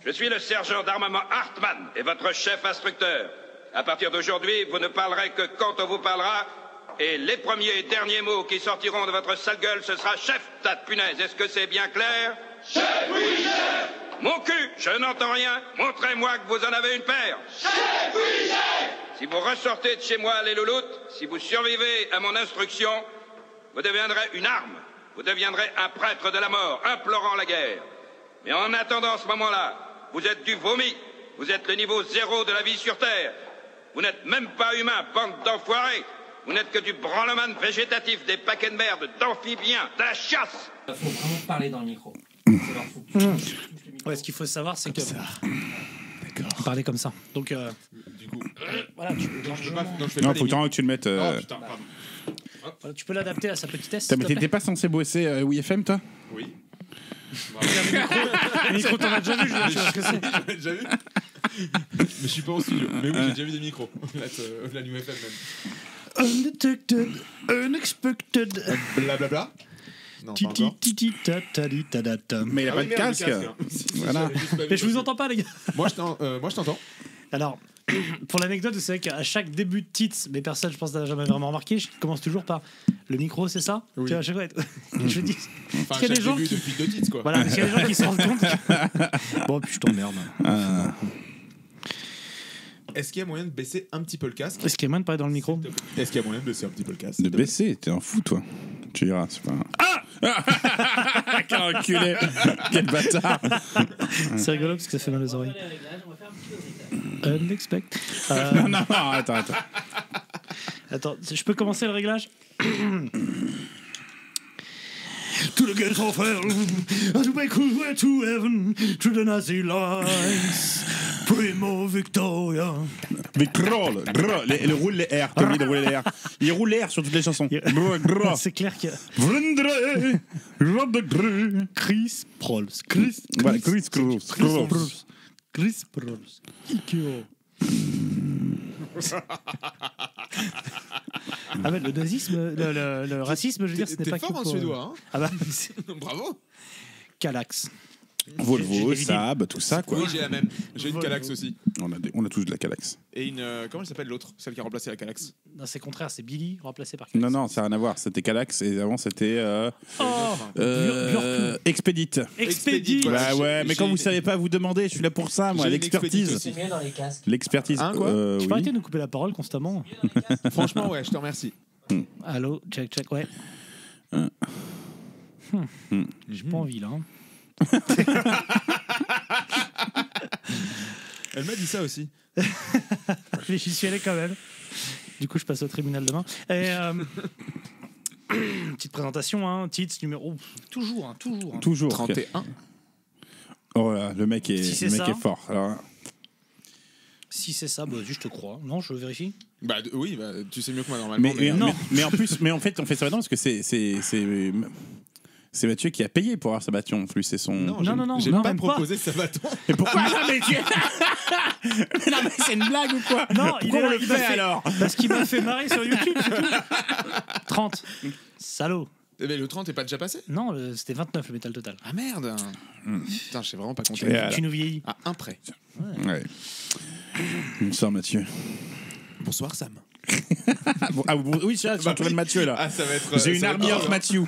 Je suis le sergent d'armement Hartmann et votre chef instructeur. À partir d'aujourd'hui, vous ne parlerez que quand on vous parlera, et les premiers et derniers mots qui sortiront de votre sale gueule, ce sera chef, tas de punaise. Est-ce que c'est bien clair? Chef, oui, chef! Mon cul, je n'entends rien. Montrez-moi que vous en avez une paire. Chef, oui, chef! Si vous ressortez de chez moi, les louloutes, si vous survivez à mon instruction, vous deviendrez une arme. Vous deviendrez un prêtre de la mort, implorant la guerre. Mais en attendant ce moment-là, vous êtes du vomi. Vous êtes le niveau zéro de la vie sur Terre. Vous n'êtes même pas humain, bande d'enfoirés. Vous n'êtes que du branleman végétatif, des paquets de merde, d'amphibiens, de la chasse. Il faut vraiment parler dans le micro. Ouais, ce qu'il faut savoir, c'est que... D'accord. Parler comme ça. Donc, Du coup... voilà, tu peux... Non, faut que tu le mettes... Oh putain, pardon. Voilà, tu peux l'adapter à sa petitesse. Mais t'étais pas censé bosser WFM, toi? Oui. Le micro, t'en as déjà vu, je veux dire, tu vois ce que c'est. J'en ai déjà vu. Mais je suis pas en studio. Mais oui, j'ai déjà vu des micros. La New FM même. Undetected, unexpected. Blablabla. Non, pas encore. Mais il a pas de casque. Voilà. Mais je vous entends pas, les gars. Moi, je t'entends. Alors, pour l'anecdote, c'est vrai qu'à chaque début de titre, mais personne, je pense, n'a jamais vraiment remarqué, je commence toujours par le micro, c'est ça? Oui. Tu vois, à chaque fois, je dis. Enfin, qu'il y a des gens début qui... depuis 2 titres, quoi. Voilà, parce qu'il y a des gens qui se rendent compte que... Bon, puis je t'emmerde. Est-ce qu'il y a moyen de baisser un petit peu le casque? Est-ce qu'il y a moyen de parler dans le micro? Est-ce qu'il y a moyen de baisser un petit peu le casque? De baisser, t'es un fou, toi. Tu diras, c'est pas... Ah quel enculé. Quel bâtard. C'est rigolo parce que ça fait mal aux oreilles. Unexpected. Non, attends. Attends, je peux commencer le réglage? To the gates of hell, to make our way to heaven, to the Nazi lines, Primo Victoria. Victrol, il roule les R, t'as oublié de rouler les R. Il roule les R sur toutes les chansons. C'est clair que... Chris Prols. Chris Prols. Ikeo. Ah ouais, le nazisme, le racisme, je veux dire, ce n'est pas que fort en pour... suédois, hein. Ah bah, Bravo. Calax. Volvo, J'ai Saab, tout ça, quoi. Oui, j'ai la même. J'ai une Volvo. Calax aussi. On a tous de la Calax. Et une... comment elle s'appelle l'autre? Celle qui a remplacé la Calax? Non, c'est contraire, c'est Billy remplacé par Calax. Non, ça n'a rien à voir. C'était Calax et avant c'était Expedit. Expedit. Voilà. Bah ouais, mais quand vous savez pas, vous demandez. Je suis là pour ça, moi. J'ai une L'expertise. Expedit C'est mieux dans les casques. L'expertise. Hein, quoi Tu peux oui. arrêter de nous couper la parole constamment. Franchement, ouais, je te remercie. Allô, check, ouais. J'ai pas envie là. Hein. Elle m'a dit ça aussi. J'y suis allé quand même. Du coup, je passe au tribunal demain. Et petite présentation, hein, titre, numéro. Toujours. Toujours. 31. Oh là, le mec est, Si c'est le mec ça. est fort. Alors, Si c'est ça, bah, vas-y, je te crois. Non, je vérifie. Bah oui, bah, tu sais mieux que moi normalement. mais en plus, mais en fait, on fait ça maintenant parce que c'est Mathieu qui a payé pour avoir sa bâton. En plus, c'est son. Non, J'ai non, pas même proposé ce bâton. Et pourquoi non, mais non, mais c'est une blague ou quoi? Non, Pourquoi on le fait alors? Parce qu'il m'a fait marrer sur YouTube, c'est tout. 30. Salaud. Mais le 30 est pas déjà passé? Non, c'était 29 le métal total. Ah merde. Putain, je sais vraiment pas compter. Et alors Tu nous vieillis. À un près. Ouais. Bonsoir Mathieu. Bonsoir Sam. Oui, je suis entouré de Mathieu là. Ah, ça va être. J'ai une army of Mathieu.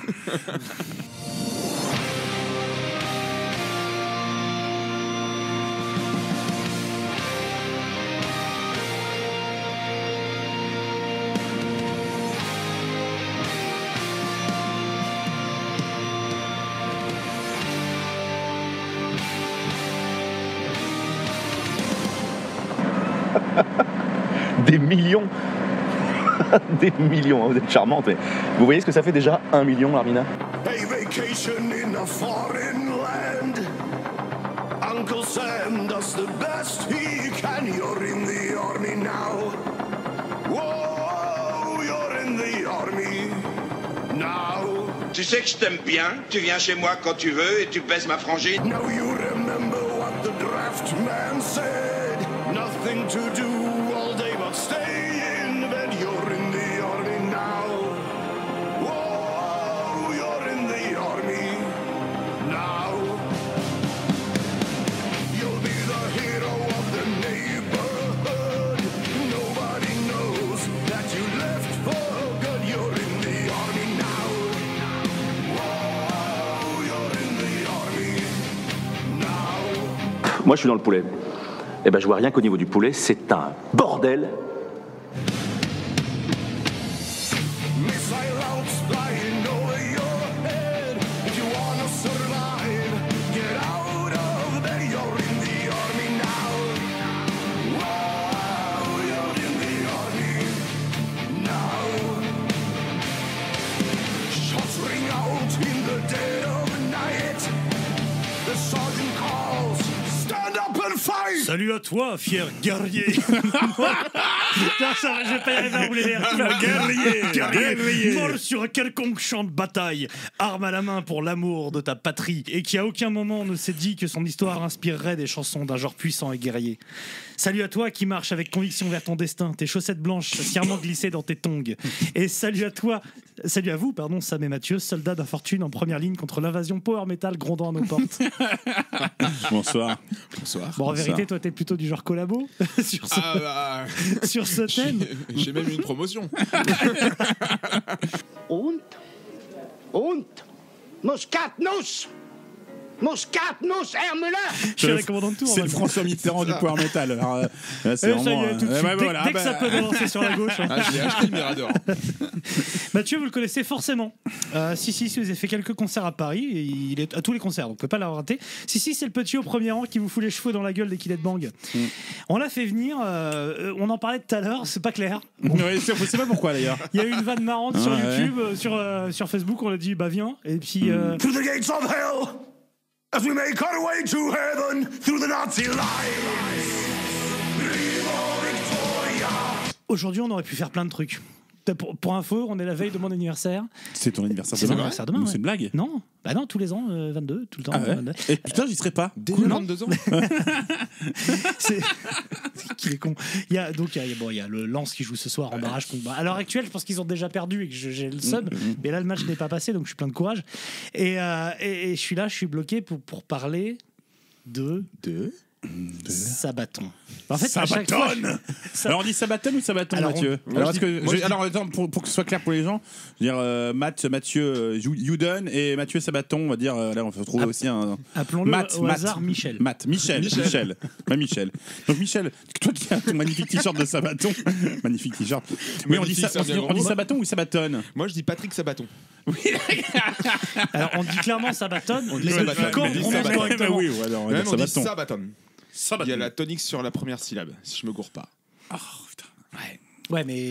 Des millions. Des millions, hein, vous êtes charmante. Mais vous voyez ce que ça fait déjà 1 million, Larmina? A vacation in a foreign land. Uncle Sam does the best he can. You're in the army now. Whoa, you're in the army now. Tu sais que je t'aime bien, tu viens chez moi quand tu veux et tu baisses ma frangine. Now you remember what the draft man said. Nothing to do all day but stay in bed. You're in the army now. Whoa, you're in the army now. You'll be Moi, je suis dans le poulet. Eh ben, je vois rien qu'au niveau du poulet, c'est un bordel. Missile routes flying over your head. If you wanna survive, get out of bed. You're in the army now. Wow, you're in the army now. Shots ring out in the dead of night. The sergeant calls, stand up and fight. Salut à toi, fier guerrier. Non, ça va, je vais pas y arriver à rouler les guerrier. Mort sur un quelconque champ de bataille, arme à la main pour l'amour de ta patrie, et qui à aucun moment ne s'est dit que son histoire inspirerait des chansons d'un genre puissant et guerrier. Salut à toi qui marche avec conviction vers ton destin, tes chaussettes blanches fièrement glissées dans tes tongs. Et salut à vous, Sam et Mathieu, soldats d'infortune en première ligne contre l'invasion power metal grondant à nos portes. Bonsoir. Bon, en vérité, toi, t'es plutôt du genre collabo sur ce thème. J'ai même eu une promotion. Und Muscatnuss Hermelin. Je suis avec commandant de tour. C'est le François Mitterrand du power metal. Alors, là, c'est vraiment, ça y est, tout de suite, dès que ça peut balancer sur la gauche. Hein. Ah, j'ai acheté le Mirador. Mathieu, vous le connaissez forcément. Si, vous avez fait quelques concerts à Paris. Et il est à tous les concerts, donc vous ne pouvez pas l'avoir raté. Si, c'est le petit au premier rang qui vous fout les cheveux dans la gueule dès qu'il est de bang. On l'a fait venir. On en parlait tout à l'heure, c'est pas clair. Oui, je sais pas pourquoi d'ailleurs. Il y a eu une vanne marrante sur YouTube, sur Facebook. On a dit, bah viens. Et puis. To the gates of hell, as we make our way to heaven through the Nazi lines. Viva Victoria. Aujourd'hui, on aurait pu faire plein de trucs. Pour info, on est la veille de mon anniversaire. C'est ton anniversaire C'est demain. mon anniversaire demain. Ou ouais. c'est une blague? Non, bah non, tous les ans, 22, tout le temps. Ah ouais. 22. Et putain, j'y serais pas. Déjà 22 ans. C'est qu'il est con. Il y a le Lens qui joue ce soir en barrage contre. À l'heure actuelle, je pense qu'ils ont déjà perdu et que j'ai le seum. Mais là, le match n'est pas passé, donc je suis plein de courage. Et je suis là, je suis bloqué pour parler de Sabaton. En fait, Sabaton. Alors on dit Sabaton ou Sabaton, Alors, Mathieu? Alors attends, pour que ce soit clair pour les gens, je veux dire Mathieu Youden et Mathieu Sabaton, on va dire là on va trouver aussi un appelons-le au hasard Michel. Michel. Pas Michel. Donc Michel, toi qui as ton magnifique t-shirt de Sabaton, magnifique t-shirt. Oui, on dit Sabaton ou Sabaton? Moi je dis Patrick Sabaton. Alors on dit clairement Sabaton. On dit Sabaton. Quand on prononce correctement. Oui, alors on Même dit on dit Sabaton. Sabaton. Il y a la tonique sur la première syllabe, si je me gourre pas. Oh putain. Ouais, mais.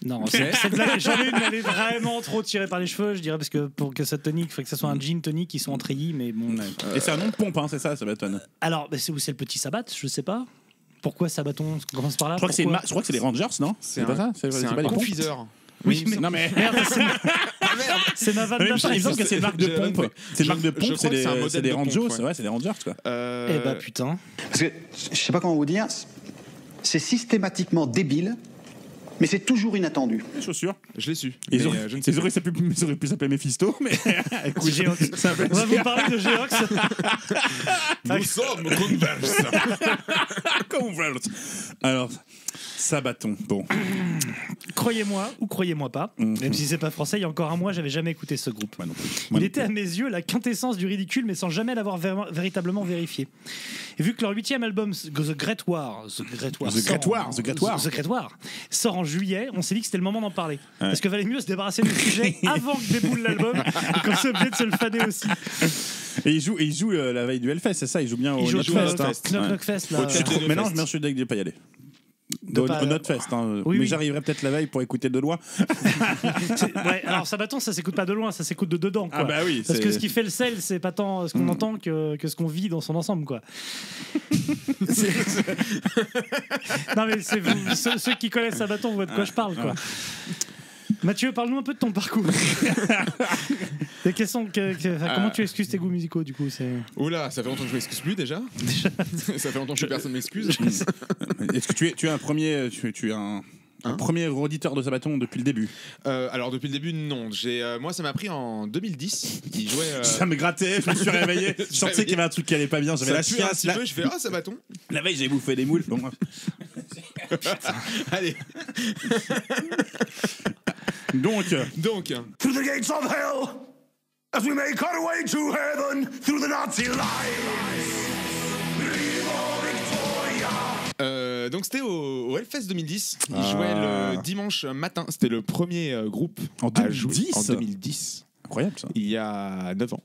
Non, cette blague, j'en ai une, elle est vraiment trop tirée par les cheveux, je dirais, parce que pour que ça tonique, il faut que ça soit un gin tonic qui soit en treillis, mais bon. Et c'est un nom de pompe, hein, c'est ça, Sabaton. Alors, c'est où c'est le petit Sabbat, je sais pas. Pourquoi Sabaton commence par là? Je crois que c'est les Rangers, non? C'est pas ça? C'est un pas les pompes confiseur. Oui, mais non mais merde, c'est ma vanne il me d'après. semble que c'est une marque de pompe. C'est une marque de pompe, c'est des Rangers, ouais, c'est des Rangers quoi. Eh bah putain. Parce que je sais pas comment vous dire, c'est systématiquement débile, mais c'est toujours inattendu. Les chaussures. Je l'ai su. Ils Je auraient pu s'appeler Mephisto, mais écoute, Géox. On va vous parler de Géox. Nous sommes Converse. Alors, Sabaton. Bon. Croyez-moi ou croyez-moi pas, même si c'est pas français, il y a encore un mois, j'avais jamais écouté ce groupe. Il était à mes yeux la quintessence du ridicule, mais sans jamais l'avoir véritablement vérifié. Et vu que leur 8e album, The Great War sort en juillet, on s'est dit que c'était le moment d'en parler. Ouais. Parce que valait mieux se débarrasser du sujet avant que déboule l'album, et qu'on soit obligé de se le fader aussi. Et il joue la veille du Hellfest, c'est ça? Il joue bien au Knockfest. Mais non, je me suis dit que je vais pas y aller. Au Notfest, hein. Oui, mais j'arriverai peut-être la veille pour écouter de loin. Ouais, alors Sabaton, ça s'écoute pas de loin, ça s'écoute de dedans, quoi. Ah bah oui, parce que ce qui fait le sel, c'est pas tant ce qu'on entend que ce qu'on vit dans son ensemble, quoi. Non mais c'est vous, ceux qui connaissent Sabaton, vous voyez de quoi je parle, quoi. Mathieu, parle-nous un peu de ton parcours. Comment tu excuses tes goûts musicaux, du coup? Oula, ça fait longtemps que je m'excuse plus déjà. Ça fait longtemps que personne m'excuse. Est-ce que tu es un premier, tu es un premier auditeur de Sabaton depuis le début? Alors depuis le début, non. Moi, ça m'a pris en 2010. Il jouait. Ça me grattait. Je me suis réveillé. Je sentais qu'il y avait un truc qui allait pas bien. J'avais la chiasse. Je fais Sabaton. La veille, j'avais bouffé des moules. Bon. Allez. Donc. To the gates of hell, as we make our way to heaven through the Nazi lines. Donc c'était au Hellfest 2010. Ils jouaient le dimanche matin. C'était le premier groupe en 2010. En 2010. Incroyable ça. Il y a 9 ans.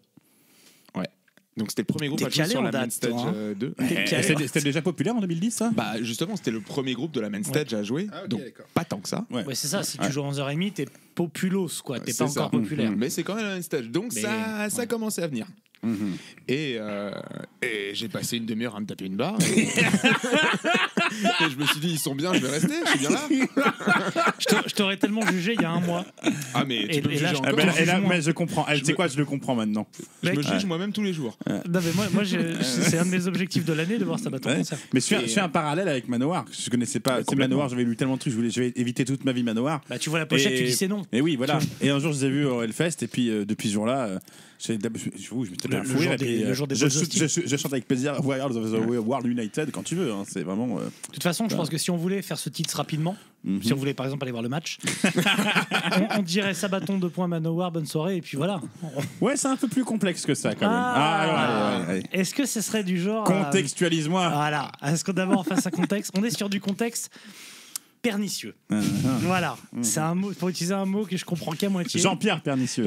Ouais. Donc c'était le premier groupe à jouer sur la Main Stage 2. C'était déjà populaire en 2010 ça? Bah justement c'était le premier groupe de la Main Stage à jouer. Ah, okay, donc d'accord. pas tant que ça. Ouais, c'est ça, si tu joues 11h30, t'es populos quoi, t'es pas encore populaire. Mais c'est quand même la Main Stage. Donc ça commençait à venir. Et j'ai passé une demi-heure à me taper une barre. Et je me suis dit, ils sont bien, je vais rester, je suis bien là. Je t'aurais tellement jugé il y a un mois. Ah, mais tu peux me juger encore. Mais je comprends. Tu sais quoi, je le comprends maintenant. Je me juge moi-même tous les jours. Non, mais moi c'est un de mes objectifs de l'année de voir Sabaton en concert. Mais je fais un parallèle avec Manowar. Je connaissais pas. C'est Manowar, j'avais lu tellement de trucs, je vais éviter toute ma vie Manowar. Bah, tu vois la pochette, tu dis c'est non. Et oui, voilà. Et un jour, je les ai vus au Hellfest, et puis depuis ce jour-là. Je me tapais un fou rire. Je chante avec plaisir Warriors of the World United quand tu veux. Hein, c'est vraiment. De toute façon, je pense que si on voulait faire ce titre rapidement, si on voulait par exemple aller voir le match, on dirait Sabaton 2 points Manowar, bonne soirée, et puis voilà. Ouais, c'est un peu plus complexe que ça quand même. Allez. Est-ce que ce serait du genre. Contextualise-moi. Voilà. Est-ce qu'on d'abord face à contexte? On est sur du contexte pernicieux. Voilà, c'est un mot, pour utiliser un mot que je comprends qu'à moitié. Jean-Pierre Pernicieux.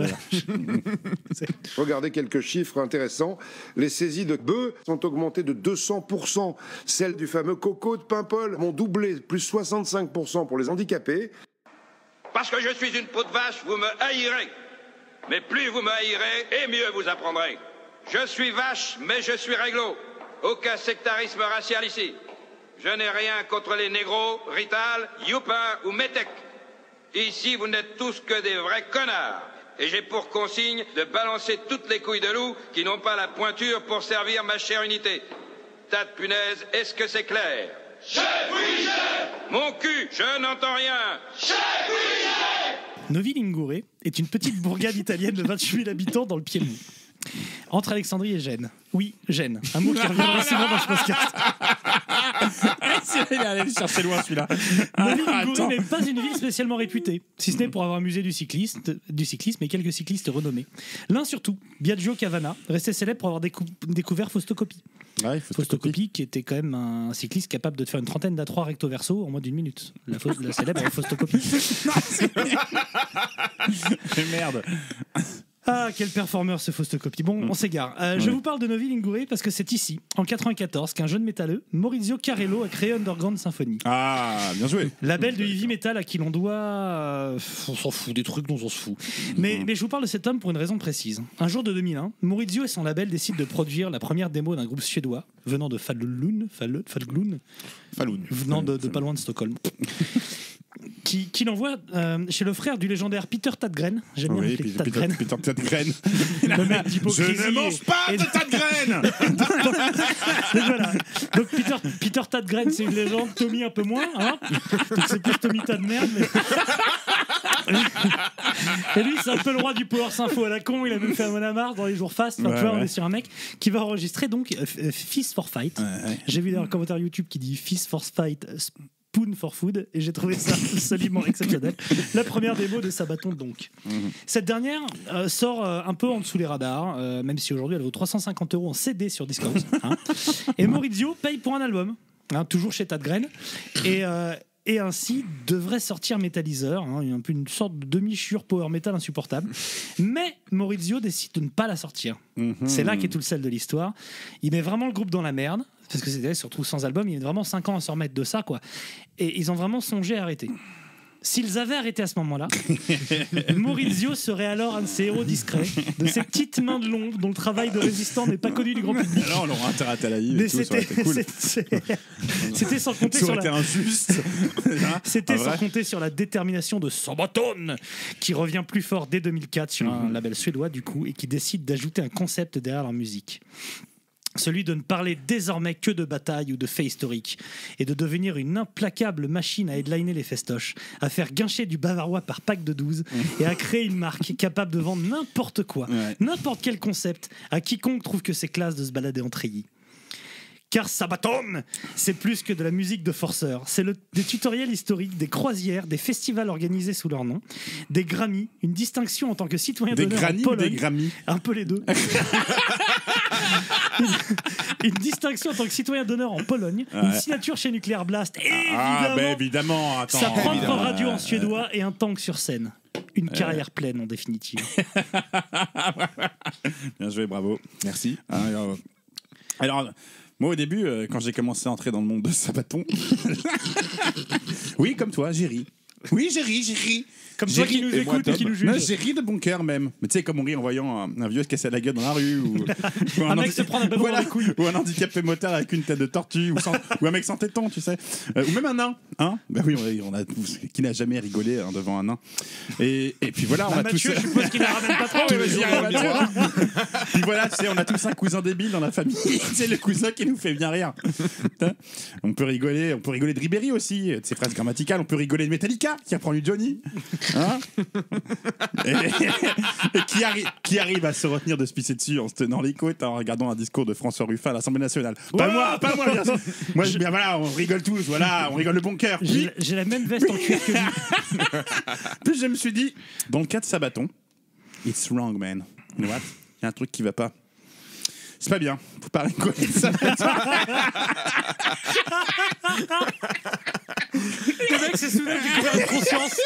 Regardez quelques chiffres intéressants. Les saisies de bœufs sont augmentées de 200%. Celles du fameux coco de Paimpol ont doublé, plus 65% pour les handicapés. Parce que je suis une peau de vache, vous me haïrez. Mais plus vous me haïrez, et mieux vous apprendrez. Je suis vache, mais je suis réglo. Aucun sectarisme racial ici. Je n'ai rien contre les négros, Rital, Youpin ou Métèque. Ici, vous n'êtes tous que des vrais connards. Et j'ai pour consigne de balancer toutes les couilles de loup qui n'ont pas la pointure pour servir ma chère unité. Tas de punaises, est-ce que c'est clair? Chef, oui, chef! Mon cul, je n'entends rien. Chef, oui, chef! Novi Ligure est une petite bourgade italienne de 28 000 habitants dans le Piémont. Entre Alexandrie et Gênes. Oui, Gênes. Un mot qui reviendra souvent dans ce podcast. Il est allé chercher loin celui-là. Novi Ligure n'est pas une ville spécialement réputée, si ce n'est pour avoir un musée du cyclisme et quelques cyclistes renommés. L'un surtout, Biagio Cavana, resté célèbre pour avoir découvert Fausto Coppi. Ouais, Fausto Coppi, qui était quand même un cycliste capable de te faire une trentaine d'A3 recto verso en moins d'une minute. La célèbre Fausto Coppi. Merde. Ah, quel performeur ce Fausto Coppi. Bon, on s'égare. Je vous parle de Novi Ligure parce que c'est ici, en 94, qu'un jeune métalleux, Maurizio Carrello, a créé Underground Symphony. Ah, bien joué. Label de heavy metal à qui l'on doit... on s'en fout, des trucs dont on se fout. Mais je vous parle de cet homme pour une raison précise. Un jour de 2001, Maurizio et son label décident de produire la première démo d'un groupe suédois venant de Falun, venant de pas loin de Stockholm. Qui l'envoie chez le frère du légendaire Peter Tägtgren. J'aime bien l'appeler Tägtgren. Peter Tägtgren. Le mec d'hypocrisie. Je ne mange pas de Tägtgren. Voilà. Donc Peter Tägtgren, c'est une légende. Tommy un peu moins. Hein, donc c'est plus Tommy tas de merde. Mais... Et lui, c'est un peu le roi du power sympho à la con. Il a même fait un Monamar dans les jours fast. Enfin, tu vois, on est sur un mec qui va enregistrer donc Fist for Fight. J'ai vu un commentaire YouTube qui dit Fist for Fight. Spoon for Food, et j'ai trouvé ça absolument exceptionnel. La première démo de Sabaton donc. Cette dernière sort un peu en dessous les radars, même si aujourd'hui elle vaut 350 € en CD sur Discogs. Hein. Et Maurizio paye pour un album, hein, toujours chez Tägtgren, et ainsi devrait sortir Metallizer, hein, un peu une sorte de demi-chure power metal insupportable. Mais Maurizio décide de ne pas la sortir. C'est là qu'est tout le sel de l'histoire. Il met vraiment le groupe dans la merde, parce que c'était surtout sans album, il y a vraiment 5 ans à se remettre de ça, quoi. Et ils ont vraiment songé à arrêter. S'ils avaient arrêté à ce moment-là, Maurizio serait alors un de ces héros discrets, de ces petites mains de l'ombre dont le travail de résistant n'est pas connu du grand public. Alors on aura intérêt à la vie. Mais c'était sans compter sur la... injuste. C'était sans compter sur la détermination de Sabaton, qui revient plus fort dès 2004 sur un label suédois du coup, et qui décide d'ajouter un concept derrière leur musique. Celui de ne parler désormais que de bataille ou de faits historiques, et de devenir une implacable machine à headliner les festoches, à faire guincher du bavarois par pack de 12, et à créer une marque capable de vendre n'importe quoi, n'importe quel concept, à quiconque trouve que c'est classe de se balader en treillis. Car Sabaton, c'est plus que de la musique de forceurs. C'est des tutoriels historiques, des croisières, des festivals organisés sous leur nom, des Grammy, une distinction en tant que citoyen d'honneur en Pologne. Des Grammy. Un peu les deux. Une distinction en tant que citoyen d'honneur en Pologne, une signature chez Nuclear Blast, évidemment. Attends, sa propre radio en suédois et un tank sur scène. Une carrière pleine en définitive. Bien joué, bravo. Merci. Alors, moi au début, quand j'ai commencé à entrer dans le monde de Sabaton, oui, comme toi, j'ai ri. Oui, j'ai ri. Comme toi qui nous écoute et qui nous juge. Non, j'ai ri de bon cœur même. Mais tu sais, comme on rit en voyant un vieux se casser la gueule dans la rue. Ou un mec se prendre un bâton dans les couilles. Ou un handicapé moteur avec une tête de tortue. Ou un mec sans téton, tu sais. Ou même un nain. Hein, bah oui, qui n'a jamais rigolé devant un nain. Et puis voilà, on a Mathieu, tous. je suppose qu'il la ramène pas trop. Puis voilà, tu sais, on a tous un cousin débile dans la famille. C'est le cousin qui nous fait bien rire. On peut rigoler de Ribéry aussi, de ses phrases grammaticales. On peut rigoler de Metallica qui apprend du Johnny. Hein, et qui arrive à se retenir de se pisser dessus en se tenant les côtes en regardant un discours de François Ruffin à l'Assemblée nationale. Pas moi, bien sûr. Moi, bien voilà, on rigole tous, voilà, on rigole de bon cœur. J'ai la même veste en cuir que lui. Puis je me suis dit, dans le cas de Sabaton, it's wrong, man. You know what? Il y a un truc qui va pas. C'est pas bien. Faut pas rigoler de Sabaton. Le mec s'est soudainement découvert une conscience.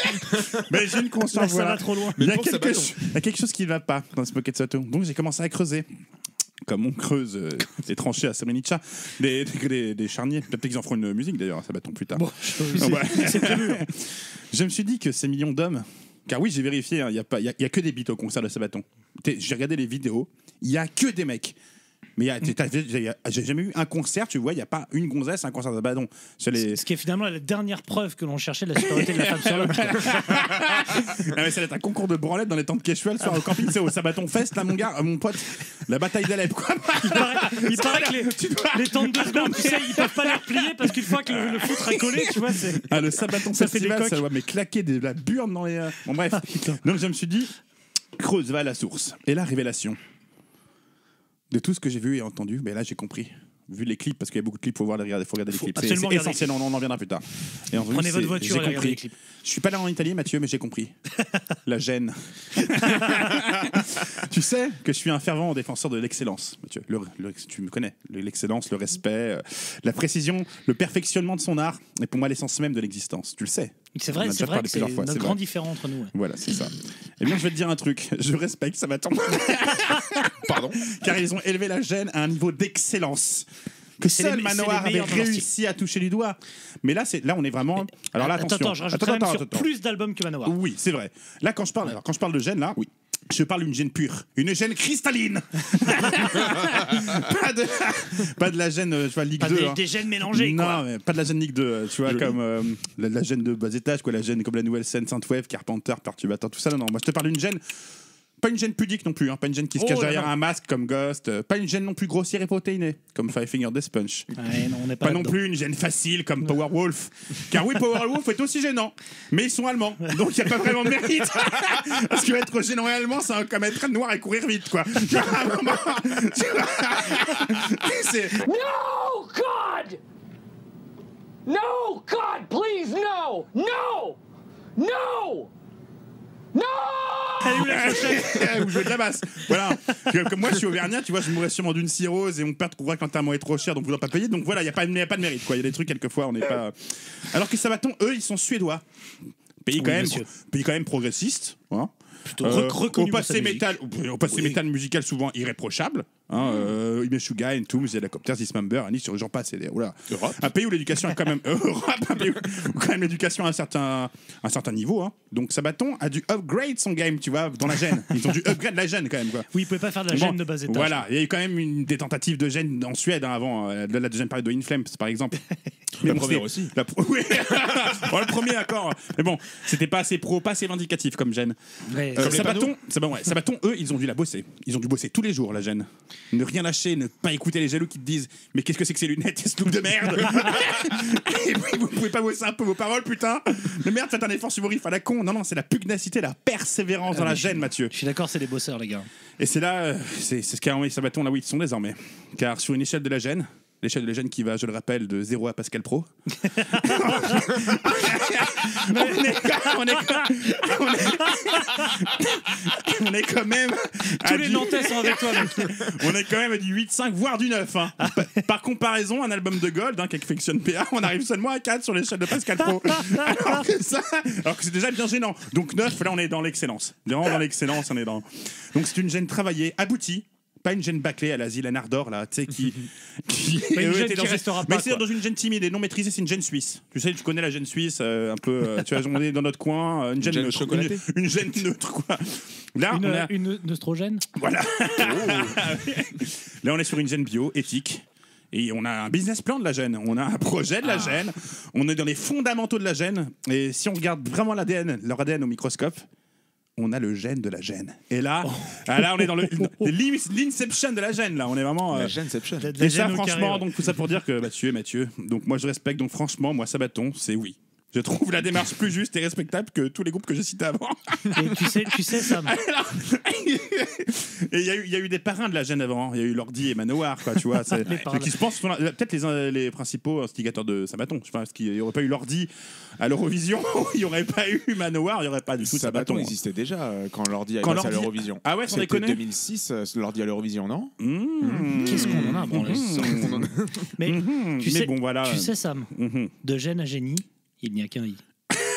Mais j'ai une conscience, ça va trop loin. Il y a quelque chose qui ne va pas dans ce Pocket Sabaton. Donc j'ai commencé à creuser. Comme on creuse des tranchées à Srebrenica, des charniers. Peut-être qu'ils en feront une musique d'ailleurs à Sabaton plus tard. Bon, c'est prévu. Je me suis dit que ces millions d'hommes. Car oui, j'ai vérifié, il n'y a que des bites au concert de Sabaton. J'ai regardé les vidéos, il n'y a que des mecs. Mais j'ai jamais eu un concert, tu vois, il n'y a pas une gonzesse, un concert de Sabaton. Ce qui est finalement la dernière preuve que l'on cherchait de la supériorité de la femme sur l'homme. Mais ça va être un concours de branlette dans les tentes Quechua sur le camping, tu sais, au Sabaton Fest, là, mon pote, la bataille d'Alep, quoi. Il paraît que les tentes de secondes, tu sais, ils peuvent pas les replier parce qu'une fois que le foot sera collé, tu vois, c'est. Le Sabaton Festival, ça doit claquer de la burne dans les. Bon, bref. Donc je me suis dit, creuse, va à la source. Et la révélation. De tout ce que j'ai vu et entendu, ben là j'ai compris. Vu les clips, parce qu'il y a beaucoup de clips, il faut regarder les clips. C'est essentiel, on en reviendra plus tard. Et prenez votre voiture et regardez les clips. Je suis pas là en Italie, Mathieu, mais j'ai compris. La gêne. Tu sais que je suis un fervent défenseur de l'excellence, Mathieu. Tu me connais. L'excellence, le respect, la précision, le perfectionnement de son art est pour moi l'essence même de l'existence. Tu le sais. C'est vrai que c'est notre grand différent entre nous. Ouais. Voilà, c'est ça. Eh bien, je vais te dire un truc. Je respecte Sabaton. Pardon. Car ils ont élevé la gêne à un niveau d'excellence que seul Manoir avait réussi à toucher du doigt. Mais là, on est vraiment. Alors là, attention. Attends, je rajoute quand même sur plus d'albums que Manoir. Oui, c'est vrai. Là, quand je parle de gêne, là, oui. Je parle d'une gêne pure, une gêne cristalline. pas de la gêne, tu vois, Ligue 2. Pas des gênes mélangées, quoi. Non, mais pas de la gêne Ligue 2, tu vois, comme la gêne de bas étage, quoi, la gêne comme la nouvelle scène Sainte-Wave, Carpenter, Perturbateur, tout ça. Non, moi je te parle d'une gêne. Pas une gêne pudique non plus, hein, pas une gêne qui se cache derrière un masque comme Ghost, pas une gêne non plus grossière et protéinée comme Five Finger Death Punch. Ouais, non, on n'est pas non plus une gêne facile comme Powerwolf. Car oui, Powerwolf est aussi gênant, mais ils sont allemands, donc il n'y a pas vraiment de mérite. Parce que être gênant et allemand, c'est comme être noir et courir vite, quoi. C'est... No, God! No, God, please, no! No! No! Non! Ou je veux de la basse. Voilà. Comme moi, je suis auvergnat, tu vois, je mourrais sûrement d'une cirrhose et mon père trouvera que l'enterrement est trop cher, donc vous ne pas payer. Donc voilà, il n'y a pas de mérite, quoi. Il y a des trucs, quelquefois, on n'est pas. Alors que Sabaton, eux, ils sont suédois. Pays quand même progressiste. Hein. Au passé métal musical souvent irréprochable. Imeshuga, Entombs, Helicopters, Dismember, Anis, j'en passe. Un pays où l'éducation est quand même un pays où quand même l'éducation a un certain niveau. Hein. Donc Sabaton a dû upgrade son game, tu vois, dans la gêne. Ils ont dû upgrade la gêne quand même. Quoi. Oui, ils pouvaient pas faire de la gêne de bas étage. Voilà, il y a eu quand même des tentatives de gêne en Suède avant de la deuxième période de In Flames, par exemple. La première aussi. Oui. Le premier, d'accord. Mais bon, c'était pas assez pas assez vindicatif comme gêne. Sabaton, eux, ils ont dû la bosser. Ils ont dû bosser tous les jours, la gêne. Ne rien lâcher, ne pas écouter les jaloux qui te disent mais qu'est-ce que c'est que ces lunettes et ce look de merde. Et puis vous pouvez pas bosser un peu vos paroles, putain. Mais merde, faites un effort sur vos riffs à la con. Non, c'est la pugnacité, la persévérance dans la gêne, Mathieu. Je suis d'accord, c'est des bosseurs, les gars. Et c'est là, c'est ce qu'a envoyé Sabaton là où ils sont désormais. Car sur une échelle de la gêne, L'échelle de la gêne qui va, je le rappelle, de 0 à Pascal Pro. On est quand même. Tous les Nantais sont avec toi, mec. On est quand même à du 8,5 voire du 9. Hein. Par comparaison, un album de Gold qu'affectionne PA, on arrive seulement à 4 sur l'échelle de Pascal Pro. Alors que c'est déjà bien gênant. Donc 9, là on est dans l'excellence. Vraiment dans l'excellence, on est dans. Donc c'est une gêne travaillée, aboutie. Pas une gêne bâclée à la Zilla Nardor, là, tu sais, qui une gêne qui restera pas. Mais c'est dans une gêne timide et non maîtrisée, c'est une gêne suisse. Tu sais, tu connais la gêne suisse, un peu, tu vois, on est dans notre coin, une gêne neutre. chocolatée. Une gêne neutre, quoi. Là, une œstrogène. Voilà. Là, on est sur une gêne bio, éthique. Et on a un business plan de la gêne, on a un projet de la gêne, on est dans les fondamentaux de la gêne. Et si on regarde vraiment leur ADN au microscope, on a le gène de la gêne. Et là, là on est dans l'inception de la gêne. Là, on est vraiment. La gêneception. Et ça, franchement, donc tout ça pour dire que Mathieu est Mathieu. Donc moi, je respecte. Donc franchement, moi, Sabaton, c'est oui. Je trouve la démarche plus juste et respectable que tous les groupes que j'ai cités avant. Et tu sais, Sam. Et il y a eu des parrains de la gêne avant. Il y a eu Lordi et Manowar, quoi, tu vois. Qui se pensent peut-être les principaux instigateurs de Sabaton. Je pense qu'il n'y aurait pas eu Lordi à l'Eurovision, il n'y aurait pas eu Manowar, il n'y aurait pas du tout Sabaton. Sabaton Existait déjà quand Lordi a passé à l'Eurovision. Ah ouais, sans C'était déconner. 2006, Lordi à l'Eurovision, non? Qu'est-ce qu'on en a branlé. Mais tu sais, bon, voilà. Tu sais, Sam, de gêne à génie, il n'y a qu'un i.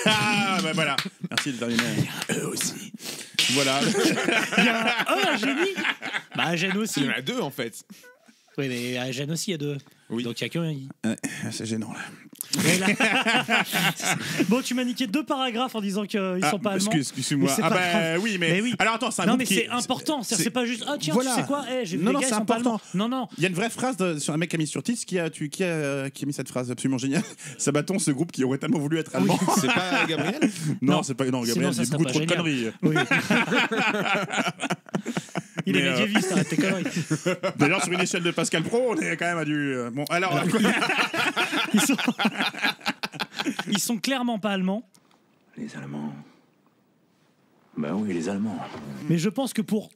Ah, bah voilà. Merci de terminer. Eux aussi. Voilà. Il y a un génie. Bah, à gêne aussi. Il y en a deux, en fait. Oui, mais à gêne aussi, il y a deux. Oui. Donc, il n'y a qu'un i. C'est gênant, là. Bon, tu m'as niqué 2 paragraphes en disant qu'ils sont pas allemands. Excuse-moi. Ah bah oui, mais oui. Alors attends, c'est un non, groupe mais qui c'est important. C'est pas juste ah tiens, voilà. tu sais quoi, j'ai vu non, les non, gars, c'est ils sont pas important. allemands. Non. Il y a une vraie phrase sur un mec qui a mis sur Tits qui a mis cette phrase absolument géniale. Sabaton, ce groupe qui aurait tellement voulu être allemand. Oui. C'est pas Gabriel? Non, c'est pas Gabriel. Sinon, Il y a beaucoup trop de conneries. Oui. Il est médiéviste, arrête tes conneries. D'ailleurs, sur une échelle de Pascal Pro, on est quand même à du. Bon, alors. Ils sont clairement pas allemands. Les Allemands. Ben oui, les Allemands. Mais je pense que pour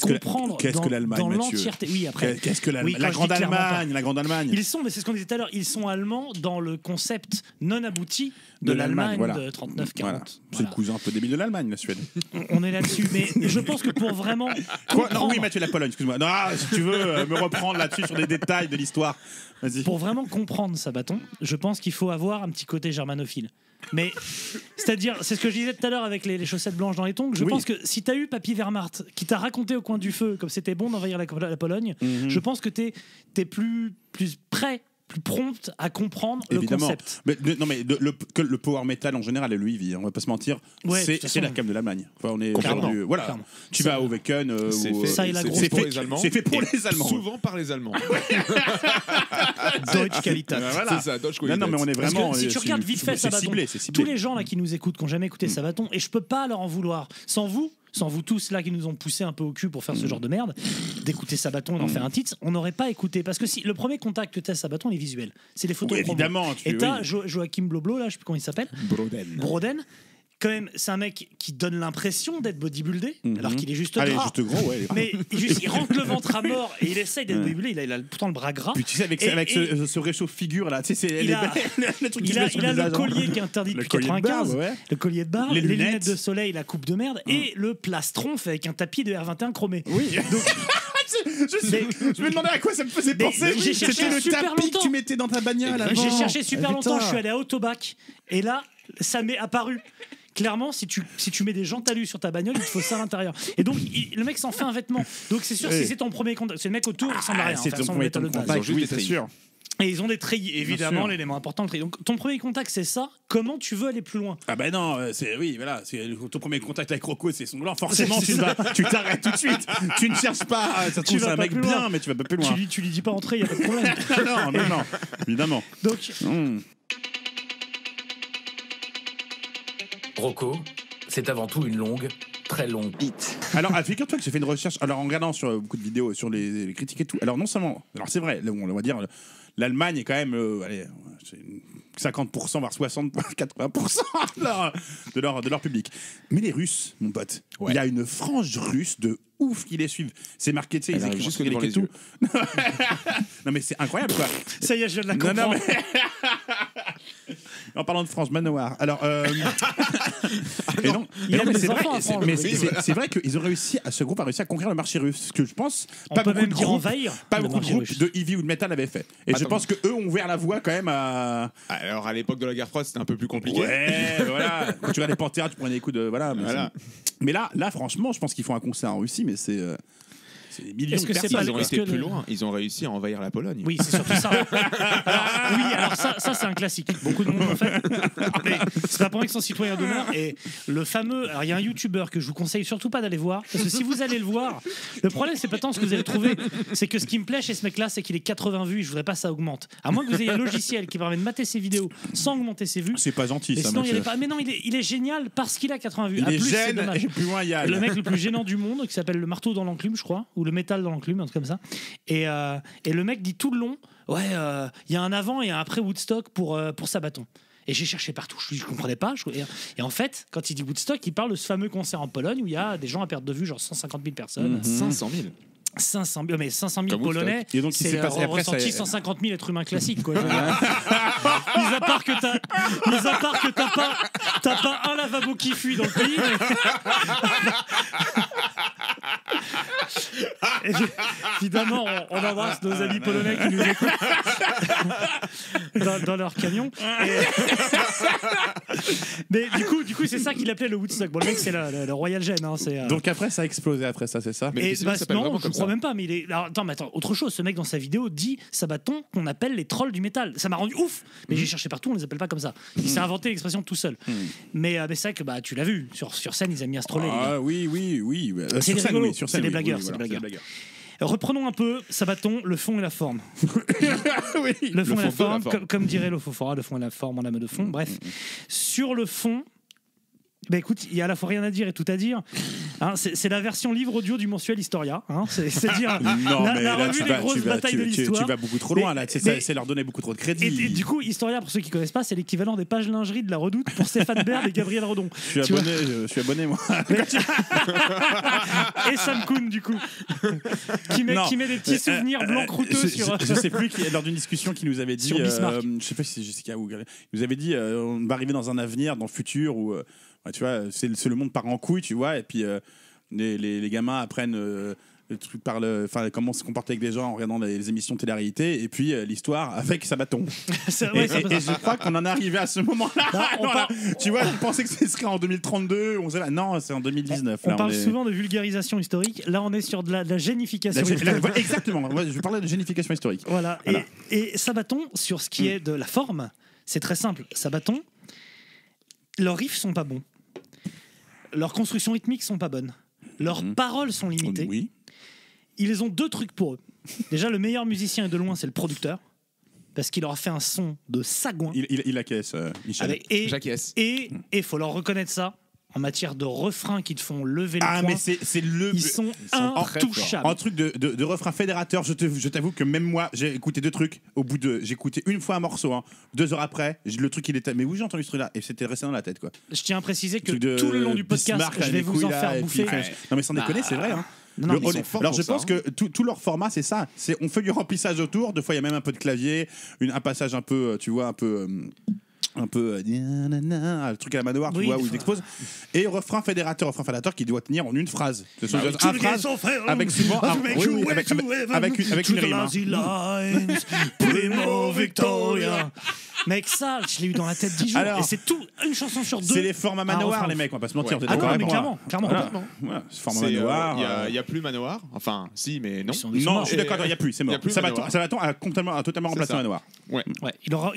comprendre qu'est-ce que l'Allemagne, dans Mathieu l'entièreté. Oui, après. Qu'est-ce que l'Allemagne? Oui, la grande Allemagne. Ils sont, mais c'est ce qu'on disait tout à l'heure, ils sont allemands dans le concept non abouti de l'Allemagne de 39-40. Voilà. C'est le cousin un peu débile de l'Allemagne, la Suède. On est là-dessus, mais je pense que pour vraiment. Non, oui, Mathieu, la Pologne, excuse-moi. Non, si tu veux me reprendre là-dessus sur des détails de l'histoire, vas-y. Pour vraiment comprendre Sabaton, je pense qu'il faut avoir un petit côté germanophile. Mais c'est-à-dire, c'est ce que je disais tout à l'heure avec les chaussettes blanches dans les tongs. Je pense que si t'as eu Papy Wehrmacht qui t'a raconté au coin du feu comme c'était bon d'envahir la Pologne, je pense que t'es plus prêt, plus prompt à comprendre le concept. Mais, non, mais le power metal en général, lui, il vit, on va pas se mentir, c'est la cam de l'Allemagne. Enfin, on est du, voilà. Clairement. Tu vas au Wacken, c'est pour les Allemands. C'est fait pour les Allemands. Souvent par les Allemands. Deutsche Qualität. C'est ça, Deutsche Qualität. Non, mais on est vraiment. Si tu regardes vite fait Sabaton, tous les gens là qui nous écoutent, qui n'ont jamais écouté Sabaton, et je peux pas leur en vouloir. Sans vous tous là qui nous ont poussé un peu au cul pour faire ce genre de merde, d'écouter Sabaton et d'en faire un titre, on n'aurait pas écouté. Parce que si le premier contact que tu as Sabaton, il est visuel. C'est les photos. Oui, évidemment. Et t'as Joachim Bloblo, là, je sais plus comment il s'appelle. Broden. Quand même, c'est un mec qui donne l'impression d'être bodybuildé, alors qu'il est juste gras. Juste gros, ouais. Mais il rentre le ventre à mort et il essaye d'être bodybuildé. Il a pourtant le bras gras. Puis tu sais, avec ce réchauffe-figure là, tu sais, il a le collier qui est interdit depuis 95, le collier de barre, les lunettes de soleil, la coupe de merde et le plastron fait avec un tapis de R21 chromé. Oui. Donc, je me demandais à quoi ça me faisait penser. C'était le tapis que tu mettais dans ta bagnole avant. J'ai cherché super longtemps. Je suis allé à Autobac et là, ça m'est apparu. Clairement, si tu mets des jantalus sur ta bagnole, il te faut ça à l'intérieur. Et donc, le mec s'en fait un vêtement. Donc, c'est sûr, si c'est ton premier contact, c'est le mec autour, il ressemble à rien. C'est ton premier contact, oui, c'est sûr. Et ils ont des treillis, évidemment, l'élément important, le treillis. Donc, ton premier contact, c'est ça. Comment tu veux aller plus loin? Ah ben non, voilà, ton premier contact avec Rocco, c'est son blanc. Forcément, tu t'arrêtes tout de suite. Tu ne cherches pas. Ça se trouve, c'est un mec bien, mais tu vas pas plus loin. Tu lui dis pas entrer, il y a pas de problème. non, évidemment. Donc. Rocco, c'est avant tout une longue très longue bite. Alors, figure-toi que j'ai fait une recherche. Alors, en regardant sur beaucoup de vidéos sur les critiques et tout. Alors, non seulement. Alors, c'est vrai, on va dire. L'Allemagne est quand même. Allez, c'est 50%, voire 60, 80% de leur public. Mais les Russes, mon pote, il y a une frange russe de ouf qui les suivent. C'est marqué, tu sais, ils écrivent jusque devant les tout. yeux. Non, mais c'est incroyable, quoi. Ça y est, je viens de la comprendre. Non, mais... En parlant de France, Manowar. Alors, et non, c'est vrai qu'ils ont réussi, ce groupe a réussi à conquérir le marché russe. Ce que je pense, pas beaucoup de groupes de heavy ou de metal avaient fait. Et je pense que eux ont ouvert la voie quand même à. Alors à l'époque de la guerre froide, c'était un peu plus compliqué. Ouais, voilà. Quand tu regardais Pantera, tu prenais des coups de voilà. Mais là, franchement, je pense qu'ils font un concert en Russie, mais c'est des millions de personnes. Ils ont été plus loin. Ils ont réussi à envahir la Pologne. Oui, c'est surtout ça. Alors ça c'est un classique. Beaucoup de monde l'ont fait. Mais c'est pas pour qu'ils sont citoyens d'honneur. Et le fameux... Alors, il y a un YouTuber que je vous conseille surtout pas d'aller voir. Parce que si vous allez le voir, le problème, c'est pas tant ce que vous allez trouver. C'est que ce qui me plaît chez ce mec-là, c'est qu'il est 80 vues et je voudrais pas que ça augmente. À moins que vous ayez un logiciel qui permet de mater ses vidéos sans augmenter ses vues. C'est pas gentil, ça, sinon, mais non, il est génial parce qu'il a 80 vues. Il est plus, gêne, et plus loin, il y a... Le mec le plus gênant du monde, qui s'appelle le marteau dans l'enclume, je crois, ou le métal dans l'enclume, un truc comme ça. Et le mec dit tout le long, il y a un avant et un après Woodstock pour Sabaton. Et j'ai cherché partout, je comprenais pas. Et en fait, quand il dit Woodstock, il parle de ce fameux concert en Pologne où il y a des gens à perte de vue, genre 150 000 personnes. 500 000. 500 000 Polonais, et donc, c'est ressenti 150 000 êtres humains classiques, quoi. Mis à part que t'as pas un lavabo qui fuit dans le pays. Mais... Évidemment, on embrasse nos amis polonais qui nous écoutent dans leur camion. Mais du coup, c'est ça qu'il appelait le Woodstock. Bon, le mec, c'est le Royal Gen. Hein, Donc après, ça a explosé après ça, c'est ça. Mais non, je crois même pas. Mais il est. Alors, attends, autre chose. Ce mec dans sa vidéo dit Sabaton qu'on appelle les trolls du métal. Ça m'a rendu ouf. Mais j'ai cherché partout, on les appelle pas comme ça. Il s'est inventé l'expression tout seul. Mais c'est vrai que tu l'as vu sur scène, ils aiment bien se troller. Ah oui. C'est des rigolos, c'est des blagueurs. Reprenons un peu Sabaton, le fond et la forme. Le fond et la forme, comme dirait Lofofora, le fond et la forme en âme de fond. Bref, sur le fond. Écoute, il y a à la fois rien à dire et tout à dire. Hein, c'est la version livre audio du mensuel Historia. Hein, c'est-à-dire la revue des grosses batailles de l'histoire. Tu vas beaucoup trop loin, là. C'est leur donner beaucoup trop de crédit. Et du coup, Historia, pour ceux qui ne connaissent pas, c'est l'équivalent des pages lingerie de la Redoute pour Stéphane Baird et Gabriel Redon. Je suis abonné, moi. Et Sam Kuhn, du coup, qui met des petits souvenirs blancs croûteux sur... Je sais plus, lors d'une discussion qui nous avait dit... Sur Bismarck. Je sais pas si c'est Jessica ou... Il nous avait dit, on va arriver dans un avenir, dans le futur, où... tu vois, c'est le monde part en couille, tu vois, et puis les gamins apprennent le truc comment se comporter avec des gens en regardant les émissions de télé-réalité, et puis l'histoire avec Sabaton. Et je crois qu'on en est arrivé à ce moment-là. Tu vois, je pensais que ce serait en 2032, non, c'est en 2019. On parle souvent de vulgarisation historique, là on est sur de la génification historique. Exactement, je parlais de génification historique. Voilà. Et Sabaton, sur ce qui est de la forme, c'est très simple. Sabaton, leurs riffs sont pas bons. Leurs constructions rythmiques sont pas bonnes. Leurs paroles sont limitées. Oui. Ils ont deux trucs pour eux. Déjà, le meilleur musicien et de loin, c'est le producteur. Parce qu'il aura fait un son de sagouin. Il acquiesce, Michel. J'acquiesce. Et il faut leur reconnaître ça. En matière de refrains qui te font lever les poings, mais c'est ils sont intouchables. En truc de refrain fédérateur, je t'avoue que même moi, j'ai écouté deux trucs. J'ai écouté une fois un morceau, 2 heures après, le truc il était. Mais où j'ai entendu ce truc-là? Et c'était resté dans la tête, quoi. Je tiens à préciser que tout le long du podcast, je vais vous en faire bouffer. Non, mais sans déconner, c'est vrai. Alors je pense que tout leur format, c'est ça. On fait du remplissage autour. Des fois, il y a même un peu de clavier, un passage un peu, tu vois, un peu. Le truc à la Manowar, tu vois, où ils exposent. Et refrain fédérateur qui doit tenir en une phrase. Une phrase avec souvent avec une rime. Mec, ça, je l'ai eu dans la tête 10 jours. Alors, et c'est tout, une chanson sur 2. C'est les formats Manowar, les mecs, on va pas se mentir. Clairement. Format Manowar. Il n'y a plus Manowar. Enfin, si, mais non. Non, je suis d'accord, il n'y a plus, c'est mort. Sabaton a totalement remplacé Manowar. Ouais.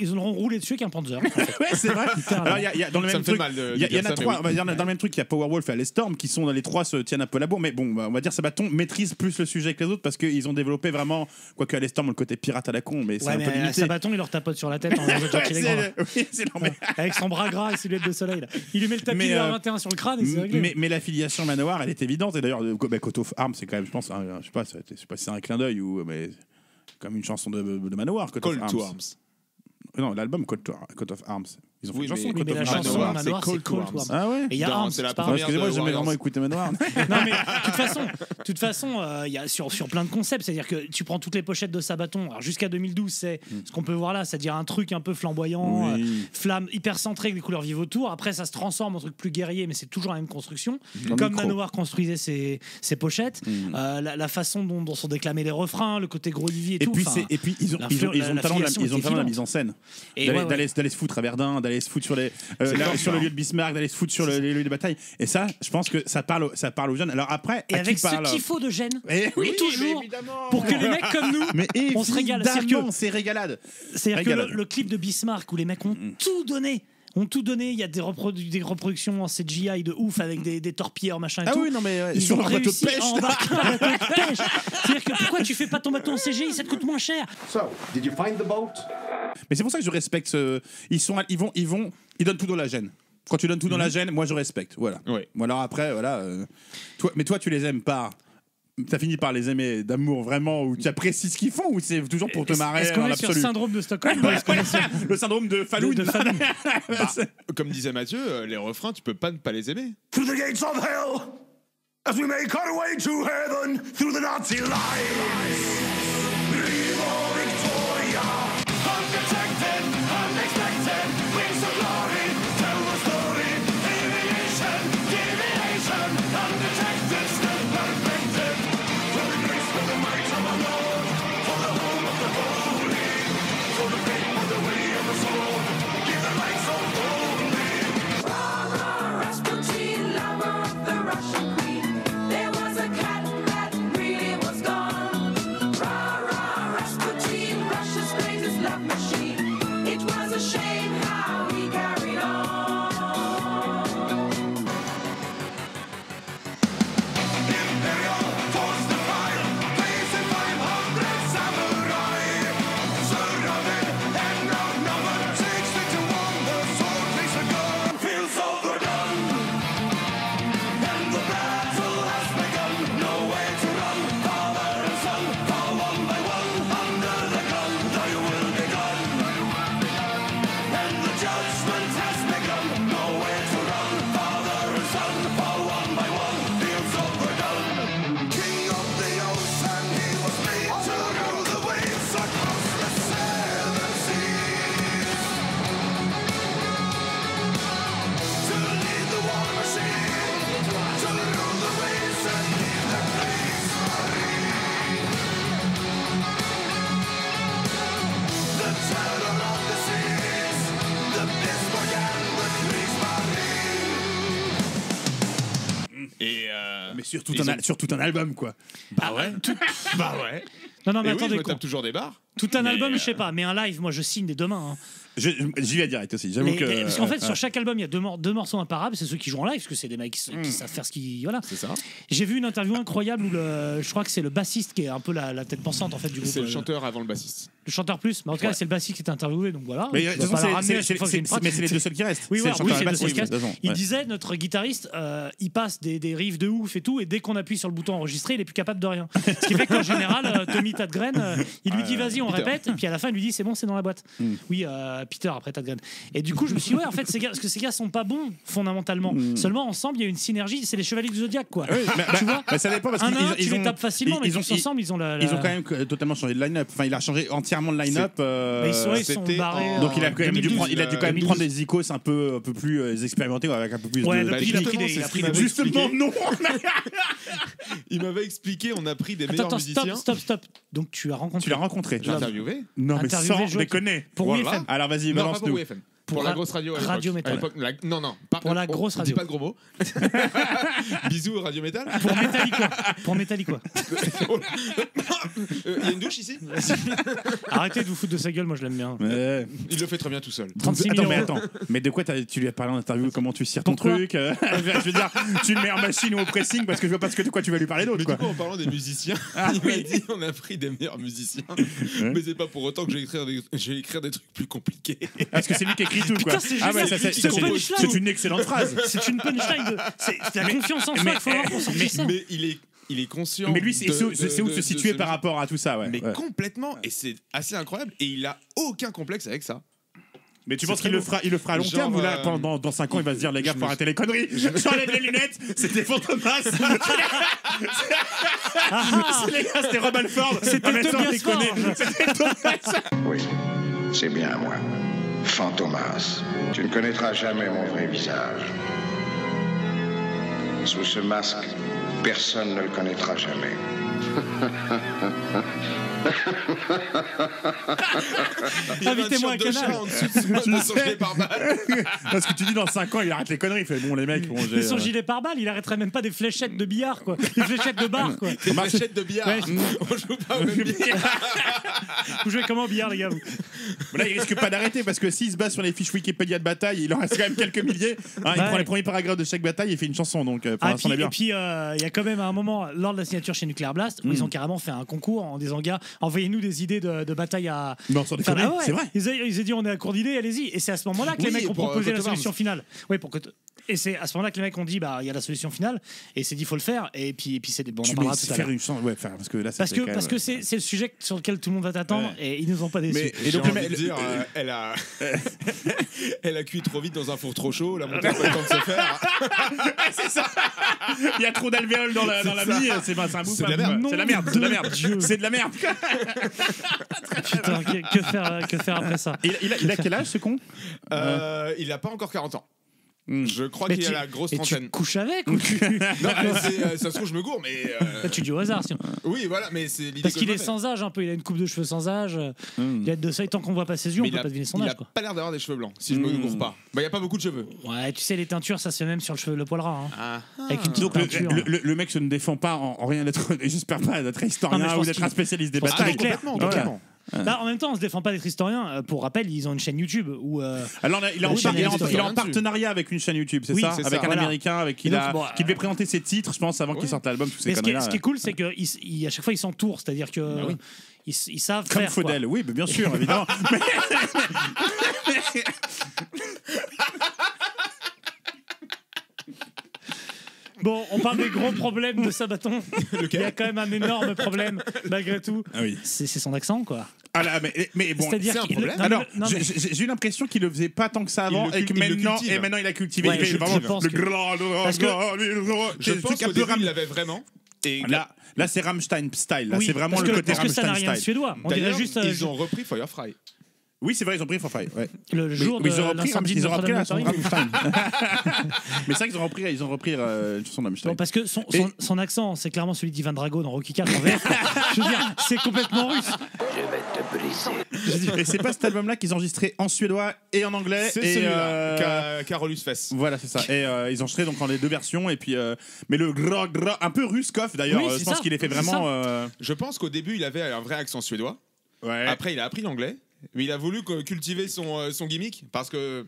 Ils auront roulé dessus avec un Panzer. Ouais, c'est vrai. Alors, il y a dans le même truc. Il y en a 3. Dans le même truc, il y a Powerwolf et Alestorm qui sont dans les 3 se tiennent un peu la bourre. Mais bon, on va dire Sabaton maîtrise plus le sujet que les autres parce qu'ils ont développé vraiment, quoique Alestorm, le côté pirate à la con. Mais c'est un peu limité. Sabaton, il leur tapote sur la tête. On a déjà quand il est grand. Oui, c'est normal. Avec son bras gras et ses lunettes de soleil. Là. Il lui met le tapis 21 sur le crâne et c'est réglé. Mais l'affiliation Manowar, elle est évidente. Et d'ailleurs, Coat of Arms, c'est quand même, je pense, je sais pas si c'est un clin d'œil ou mais comme une chanson de Manowar. Call to Arms. Non, l'album Coat of Arms. Ils ont fait une chanson mais Coat la of chanson Arms. Manowar, c'est Call to Arms. Ah ouais. Et il y a Arms. C'est la première. Excusez-moi, j'ai jamais vraiment écouté Manowar. Non mais de toute façon, il y a sur plein de concepts, c'est-à-dire que tu prends toutes les pochettes de Sabaton. Alors jusqu'à 2012, c'est ce qu'on peut voir là, c'est-à-dire un truc un peu flamboyant, flamme hyper centré avec des couleurs vives autour. Après, ça se transforme en truc plus guerrier, mais c'est toujours la même construction. Comme Manowar construisait ses pochettes, la façon dont sont déclamés les refrains, le côté gros Ivy et tout. Et puis ils ont le talent de la mise en scène. D'aller se foutre à Verdun, d'aller se foutre sur le lieu de Bismarck, d'aller se foutre sur le lieu de bataille. Et ça, je pense que ça parle aux jeunes. Alors après, et avec ce qu'il faut de gêne, toujours évidemment. pour que les mecs comme nous, on se régale. C'est régalade. C'est-à-dire que le clip de Bismarck où les mecs ont tout donné. Il y a des reproductions en CGI de ouf avec des torpilleurs machin et tout. Ah oui, non mais ils ont réussi à embarquer un bateau de pêche. C'est-à-dire que pourquoi tu fais pas ton bateau en CGI, ça te coûte moins cher. So, did you find the boat? Mais c'est pour ça que je respecte. Ils donnent tout dans la gêne. Quand tu donnes tout dans la gêne, moi je respecte. Voilà. Ouais. Bon, alors après, voilà. Toi, tu les aimes pas. T'as fini par les aimer d'amour vraiment, ou tu apprécies ce qu'ils font, ou c'est toujours pour te marrer est-ce qu'on en est absolu? sur le syndrome de Stockholm ou est-ce qu'on est sur le syndrome de Fallout. Comme disait Mathieu, les refrains, tu peux pas ne pas les aimer. Through the gates of hell, as we make our way to heaven, through the Nazi lines. Viva Victoria, undetected, unexpected, wings of glory, tell the story, deviation, undetected, still perfected. For the grace, for the might of our Lord, for the home of the holy, for the faith of the way of the sword, give the light so holy. Rasputin, lover of the Russian queen. There was a cat that really was gone. Rasputin, Russia's greatest love machine. It was a shame how he carried on. Imperial force to fire, facing 500 samurai. Surrounded and outnumbered, 60 to 1, the sword takes a gun. Feels overdone, and the battle has begun. No way to run, father and son fall one by one. Under the gun, thy will be done. And the judgment has begun. No way to run, father and son fall one by one. Feels overdone. King of the ocean, he was made to rule the waves across the seven seas. To lead the war machine, to rule the waves and lead the Kriegsmarine. The terror of the seas, the Bismarck and the Kriegsmarine. Et Mais sur tout un album, quoi. bah ouais. Bah ouais. Non, mais Et oui, attendez, je me tape toujours des barres. tout un Mais, album, je sais pas, mais un live, moi je signe dès demain. Hein. J'y vais direct aussi. J'avoue que. Parce qu'en fait, sur chaque album, il y a deux morceaux imparables, c'est ceux qui jouent en live, parce que c'est des mecs qui savent faire ce qu'ils. Voilà. C'est ça. J'ai vu une interview incroyable où je crois que c'est le bassiste qui est un peu la tête pensante en fait du groupe. C'est le chanteur avant le bassiste. Le chanteur plus, mais en tout cas, c'est le bassiste qui est interviewé, donc voilà. Mais Je de dois toute pas la façon, ramener à chaque fois que j'ai une mais c'est les deux seuls qui restent. Oui, C'est voilà, le oui, chanteur c'est et le le bassiste, podcast. oui, de toute façon, Il ouais. disait, notre guitariste, il passe des riffs de ouf et tout, et dès qu'on appuie sur le bouton enregistrer, il est plus capable de rien. Ce qui fait qu'en général, Tommy Tadgren, il lui dit vas-y, on Peter. répète, et puis à la fin, il lui dit c'est bon, c'est dans la boîte. Oui, Peter après Tadgren. Et du coup, je me suis dit, ouais, en fait, parce que ces gars sont pas bons fondamentalement. Seulement ensemble, il y a une synergie, c'est les chevaliers du Zodiac, quoi. Oui, Tu vois, ça dépend parce un à un, qu'ils tu les tapes facilement, mais tous ensemble, ils ont la. Ils ont quand même totalement changé de line-up. Enfin, il a changé entièrement de line-up. Mais ils sont c'était barrés. Donc il a quand même dû 2012, prendre, il a dû quand même 2012. prendre des icônes un peu plus expérimentés, avec un peu plus Ouais, de. depuis, il a pris des- il a pris des- Justement, non. Il m'avait expliqué, on a pris des meilleurs Attends, musiciens. stop. Donc tu as rencontré. Tu l'as rencontré. J'ai interviewé. Non, mais Interviewé sans Joachim. déconner. Pour Voilà. WFM. Alors vas-y, Non, pas pour balance-nous. WFM. Pour la grosse radio. à l'époque. Radio Métal. À l'époque, non. Pour la grosse on radio. dit pas de gros mots. Bisous, Radio Métal. Pour Metallica. Il y a une douche ici. Arrêtez de vous foutre de sa gueule, moi je l'aime bien. Il le fait très bien tout seul. 36 000 Attends, mais de quoi tu lui as parlé en interview? Comment tu cires ton Pourquoi truc Je veux dire, tu le mets en machine ou au pressing parce que je vois pas de quoi tu vas lui parler d'autre. Mais Quoi. du coup, en parlant des musiciens, il m'a dit on a pris des meilleurs musiciens. Mais c'est pas pour autant que je vais écrire des trucs plus compliqués. Parce que c'est lui qui écrit tout. Quoi. Putain, c'est génial. C'est une excellente phrase. C'est une punchline. C'est la confiance en soi, il faut avoir pour sortir ça. Mais il est conscient. Mais lui, c'est où se situer par rapport à tout ça. Ouais. Mais complètement, et c'est assez incroyable. Et il a aucun complexe avec ça. Mais tu penses qu'il le fera à long terme ou là, dans 5 ans, il va se dire, les gars, faut arrêter les conneries. J'enlève les lunettes, c'était Fantomas. Les gars, c'était Rob Alford. C'était Tobias Forge. C'était Thomas. Oui, c'est bien moi, Fantomas. Tu ne connaîtras jamais mon vrai visage. Sous ce masque, personne ne le connaîtra jamais. Invitez-moi à Canal. Parce que tu dis dans 5 ans, il arrête les conneries. Il fait bon, les mecs, Mais son gilet pare-balles, il arrêterait même pas des fléchettes de billard, quoi. Des fléchettes de bar, quoi. Des fléchettes de billard. Ouais. On joue pas au même billard. Vous jouez comment au billard, les gars, vous? Là, il risque pas d'arrêter parce que s'il se base sur les fiches Wikipédia de bataille, il en reste quand même quelques milliers. Hein, il prend les premiers paragraphes de chaque bataille et fait une chanson. Donc, pour l'instant, on est bien. Et puis, il y a quand même un moment, lors de la signature chez Nuclear Blast, où ils ont carrément fait un concours en disant, gars, envoyez-nous des idées de bataille à. Non, sans déconner, c'est vrai. Ils ont dit, on est à court d'idées, allez-y. Et c'est à ce moment-là que les mecs ont proposé la solution finale. Oui, et c'est à ce moment-là que les mecs ont dit, bah, il y a la solution finale. Et c'est dit, il faut le faire. Et puis c'est des bons. Tu parlera peux tout à faire l'heure. une chanson. Ouais, parce que là, Parce que c'est le sujet sur lequel tout le monde va t'attendre et ils nous ont pas déçus. Et donc, elle a cuit trop vite dans un four trop chaud. La montée n'a pas le temps de se faire. C'est ça. Il y a trop d'alvéoles dans la mie. C'est un bout. C'est de la merde. C'est de la merde. C'est de la merde. C'est de la merde. Putain, que faire après ça? Il a quel âge, ce con? Il a pas encore 40 ans. Je crois qu'il a la grosse trentaine. Tu couches avec ou Non, ça se trouve, je me gourre, mais. Tu dis au hasard, sinon. Oui, voilà, mais c'est l'idée. Parce qu'il est sans âge un peu, il a une coupe de cheveux sans âge. Il a de ça, et tant qu'on voit pas ses yeux, on peut pas deviner son âge. Il a pas l'air d'avoir des cheveux blancs, si je me gourre pas. Bah, il y a pas beaucoup de cheveux. Ouais, tu sais, les teintures, ça se fait même sur le poil ras. Avec une petite Donc teinture. le mec se ne défend pas en rien d'être, j'espère pas, d'être Non, mais historien je ou pense d'être qu'il- un spécialiste des je pense batailles. qu'il est clair. Complètement. Bah, en même temps, on se défend pas d'être historien. Pour rappel, ils ont une chaîne YouTube où. Alors il est en dessus. partenariat avec une chaîne YouTube, c'est Oui, ça, c'est avec ça. un Voilà. américain avec qui Et donc, bon, qui devait présenter ses titres, je pense, avant qu'il sorte l'album, toutes ces Mais ce qui conneries-là. est cool, c'est qu'à chaque fois, ils s'entourent. C'est-à-dire que. Ils savent Comme faire. Faudel, oui, mais bien sûr, évidemment. Bon, on parle des gros problèmes de Sabaton. Il y a quand même un énorme problème, malgré tout. Ah oui. C'est son accent, quoi. Ah là, mais bon, C'est-à-dire c'est un qu'il- problème. non, alors, non, mais- j'ai eu l'impression qu'il le faisait pas tant que ça avant, Il le et que il le maintenant, cultive. il a cultivé. Ouais, il fait je vraiment pense le que- grand, parce que- Je pense qu'au début, il l'avait vraiment. Et Là, c'est Rammstein style. Là, Oui, c'est vraiment parce le que- côté parce que ça n'a Rammstein rien de style. suédois. On dirait d'ailleurs, juste ils ont repris Firefly. Oui, c'est vrai, ils ont pris Forfait. Ouais. le jour Mais de ils ont repris, l'incendie de ils ont repris la Notre-Dame chanson de Paris. Rammstein. Mais c'est vrai qu'ils ont repris une chanson de Rammstein. Bon, parce que son accent, c'est clairement celui d'Ivan Drago dans Rocky 4 en VF. Je veux dire, c'est complètement russe. Et c'est pas cet album-là qu'ils ont enregistré en suédois et en anglais. C'est et celui-là, Carolus Fess. Voilà, c'est ça. Et ils ont enregistré donc en les deux versions. Et puis, mais le un peu ruskoff d'ailleurs. Oui, Je c'est pense ça. qu'il est fait C'est vraiment. Je pense qu'au début, il avait un vrai accent suédois. Ouais. Après, il a appris l'anglais. Mais il a voulu cultiver son gimmick parce que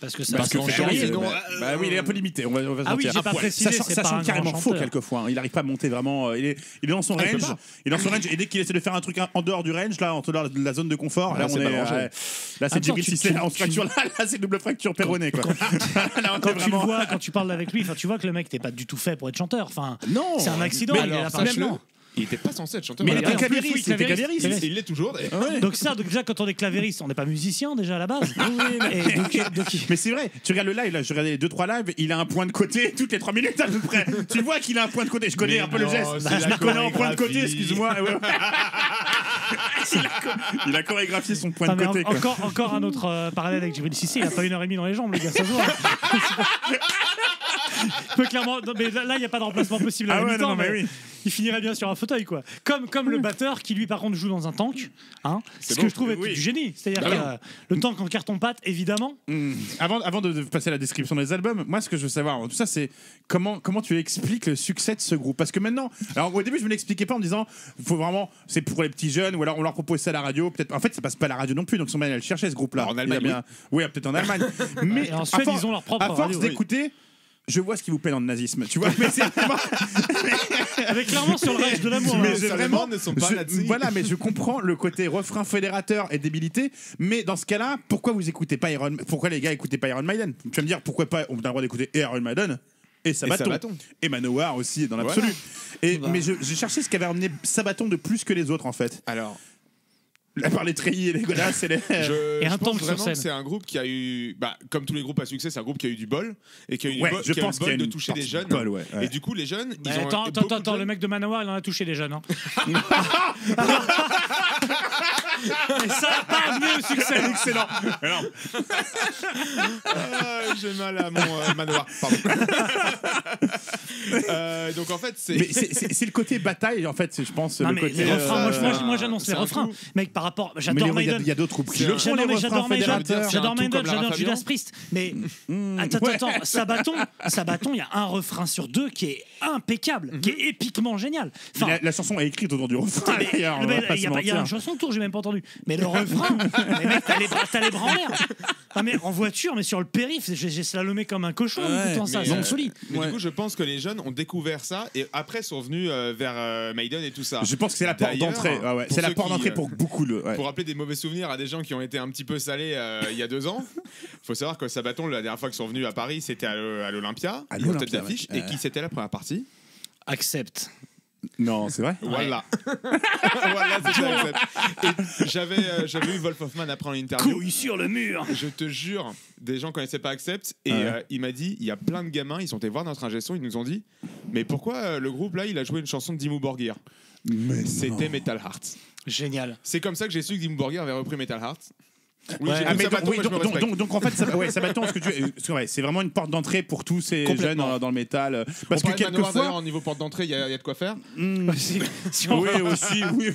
Parce que c'est Parce que pas son oui, guerrier. sinon, bah oui, il est un peu limité. On va se Ah oui, mentir. j'ai pas précisé, c'est ça pas sent un carrément grand faux chanteur. quelquefois. Hein. Il n'arrive pas à monter vraiment. Il est dans son il peut range. pas. Il est dans son range. Et dès qu'il essaie de faire un truc en dehors du range, là, en dehors de la zone de confort, là, c'est on est. pas danger. Là, c'est Attends, Djibril tu- Cissé. tu- Là, on se fracture. Là, c'est double fracture péronée. Quoi. Là, on est Quand tu le vraiment. vois, quand tu parles avec lui, tu vois que le mec t'es pas du tout fait pour être chanteur. Enfin, Non. c'est un accident. Mais il est là alors, par sache-le, maintenant. il était pas censé être chanteur. Mais il Voilà. était En plus, oui, clavériste. Il était clavériste. clavériste. Il l'est toujours. d'ailleurs. Ouais. Donc déjà quand on est clavériste, on n'est pas musicien déjà à la base. Et donc, Mais c'est vrai, tu regardes le live, là, je regardais les 2-3 lives, il a un point de côté toutes les 3 minutes à peu près. Tu vois qu'il a un point de côté, je connais Mais un peu le non, geste. c'est Je la le connais en point de côté, chorégraphie. excuse-moi. Ouais, ouais. Il a chorégraphié son point Ah, de mais côté. Quoi. encore un autre parallèle avec Djibril Cissé, il a pas 1h30 dans les jambes, le gars, ça se voit. Il peut clairement. Non, mais là, il n'y a pas de remplacement possible à Ah la ouais, mi-temps, non, mais mais oui. il finirait bien sur un fauteuil, quoi. Comme le batteur qui, lui, par contre, joue dans un tank. Hein, ce bon. que je trouve être Oui. du génie. C'est-à-dire Ah que oui. le tank en carton-pâte, évidemment. Avant de passer à la description des albums, moi ce que je veux savoir, tout ça c'est comment tu expliques le succès de ce groupe. Parce que maintenant, alors au début je me l'expliquais pas en me disant, faut vraiment, c'est pour les petits jeunes, ou alors on leur propose ça à la radio. Peut-être, en fait ça passe pas à la radio non plus, donc son elle cherchait ce groupe-là. En Allemagne, Il y a bien- oui, peut-être en Allemagne. Mais Et en Suède, ils ont leur propre à force radio, oui. d'écouter. Je vois ce qui vous plaît dans le nazisme, tu vois, mais c'est vraiment. Avec clairement sur le reste de l'amour. Mais hein. c'est les vraiment. Allemands ne sont pas nazis. Voilà, mais je comprends le côté refrain fédérateur et débilité. Mais dans ce cas-là, pourquoi vous écoutez pas Iron Pourquoi les gars écoutaient pas Iron Maiden? Tu vas me dire pourquoi pas on a le droit d'écouter Iron Maiden et Sabaton. Et Manowar aussi dans l'absolu. Voilà. Mais j'ai cherché ce qui avait amené Sabaton de plus que les autres en fait. Alors, À part les treillis et les godasses et les. Et un je tank pense sur vraiment scène. que c'est un groupe qui a eu, comme tous les groupes à succès, c'est un groupe qui a eu du bol et qui a eu Ouais, du bol, je qui a eu pense le qu'il y a bol de une toucher des partie jeunes. de bol, ouais. Et du coup, les jeunes, ils Bah, ont attends, le mec de Manowar, il en a touché des jeunes. Hein. Et ça n'a pas amené au succès. Excellent. Alors, J'ai mal à mon manoir. Pardon. Donc en fait, mais c'est le côté bataille en fait, je pense. Non, le mais côté. les refrains, moi j'annonce c'est les un refrains. tout. Mec, par rapport. Mais J'adore il y a- Maiden. il y a d'autres groupes qui le font, J'adore les Maiden, refrains fédérateurs. j'adore C'est un Maiden, tout comme Lara j'adore Fabian. Judas Priest. Mais attends, Sabaton, il y a un refrain sur deux qui est impeccable, qui est épiquement génial. Enfin, La chanson est écrite autour du refrain. mais- d'ailleurs, on va pas il y se a mentir. une chanson autour, j'ai même pas entendu. Mais le refrain, mais mec, t'as les bras en l'air. Ah, mais en voiture, mais sur le périph', j'ai slalomé comme un cochon en écoutant ça. mais, C'est solide. Mais Ouais. du coup, je pense que les jeunes ont découvert ça et après sont venus vers Maiden et tout ça. Je pense que c'est la porte D'ailleurs, d'entrée. Ah ouais, pour c'est la ceux porte qui, d'entrée pour beaucoup. Ouais. Pour rappeler des mauvais souvenirs à des gens qui ont été un petit peu salés il y a 2 ans, faut savoir que Sabaton, la dernière fois qu'ils sont venus à Paris, c'était à l'Olympia, À ils ont tête l'Olympia, d'affiche, ouais. et qui c'était la première partie. Accepte. Non, c'est vrai. Voilà. Voilà, c'est ça, Accept. Et j'avais eu Wolf Hoffman après en interview. Couille sur le mur. Je te jure, des gens connaissaient pas Accept et il m'a dit, il y a plein de gamins, ils sont allés voir notre ingé son, ils nous ont dit, mais pourquoi le groupe là, il a joué une chanson de Dimmu Borgir? Mais C'était Metal Heart. Génial. C'est comme ça que j'ai su que Dimmu Borgir avait repris Metal Heart. Oui, Ouais. j'ai Ah, vu mais Sabaton, donc, mais je me respecte. donc, en fait, Sabaton, c'est vraiment une porte d'entrée pour tous ces jeunes Complètement. dans le métal. Parce Parce que Manowar, d'ailleurs, quelquefois. au niveau porte d'entrée, il y a de quoi faire. Si on Oui, va- aussi, oui.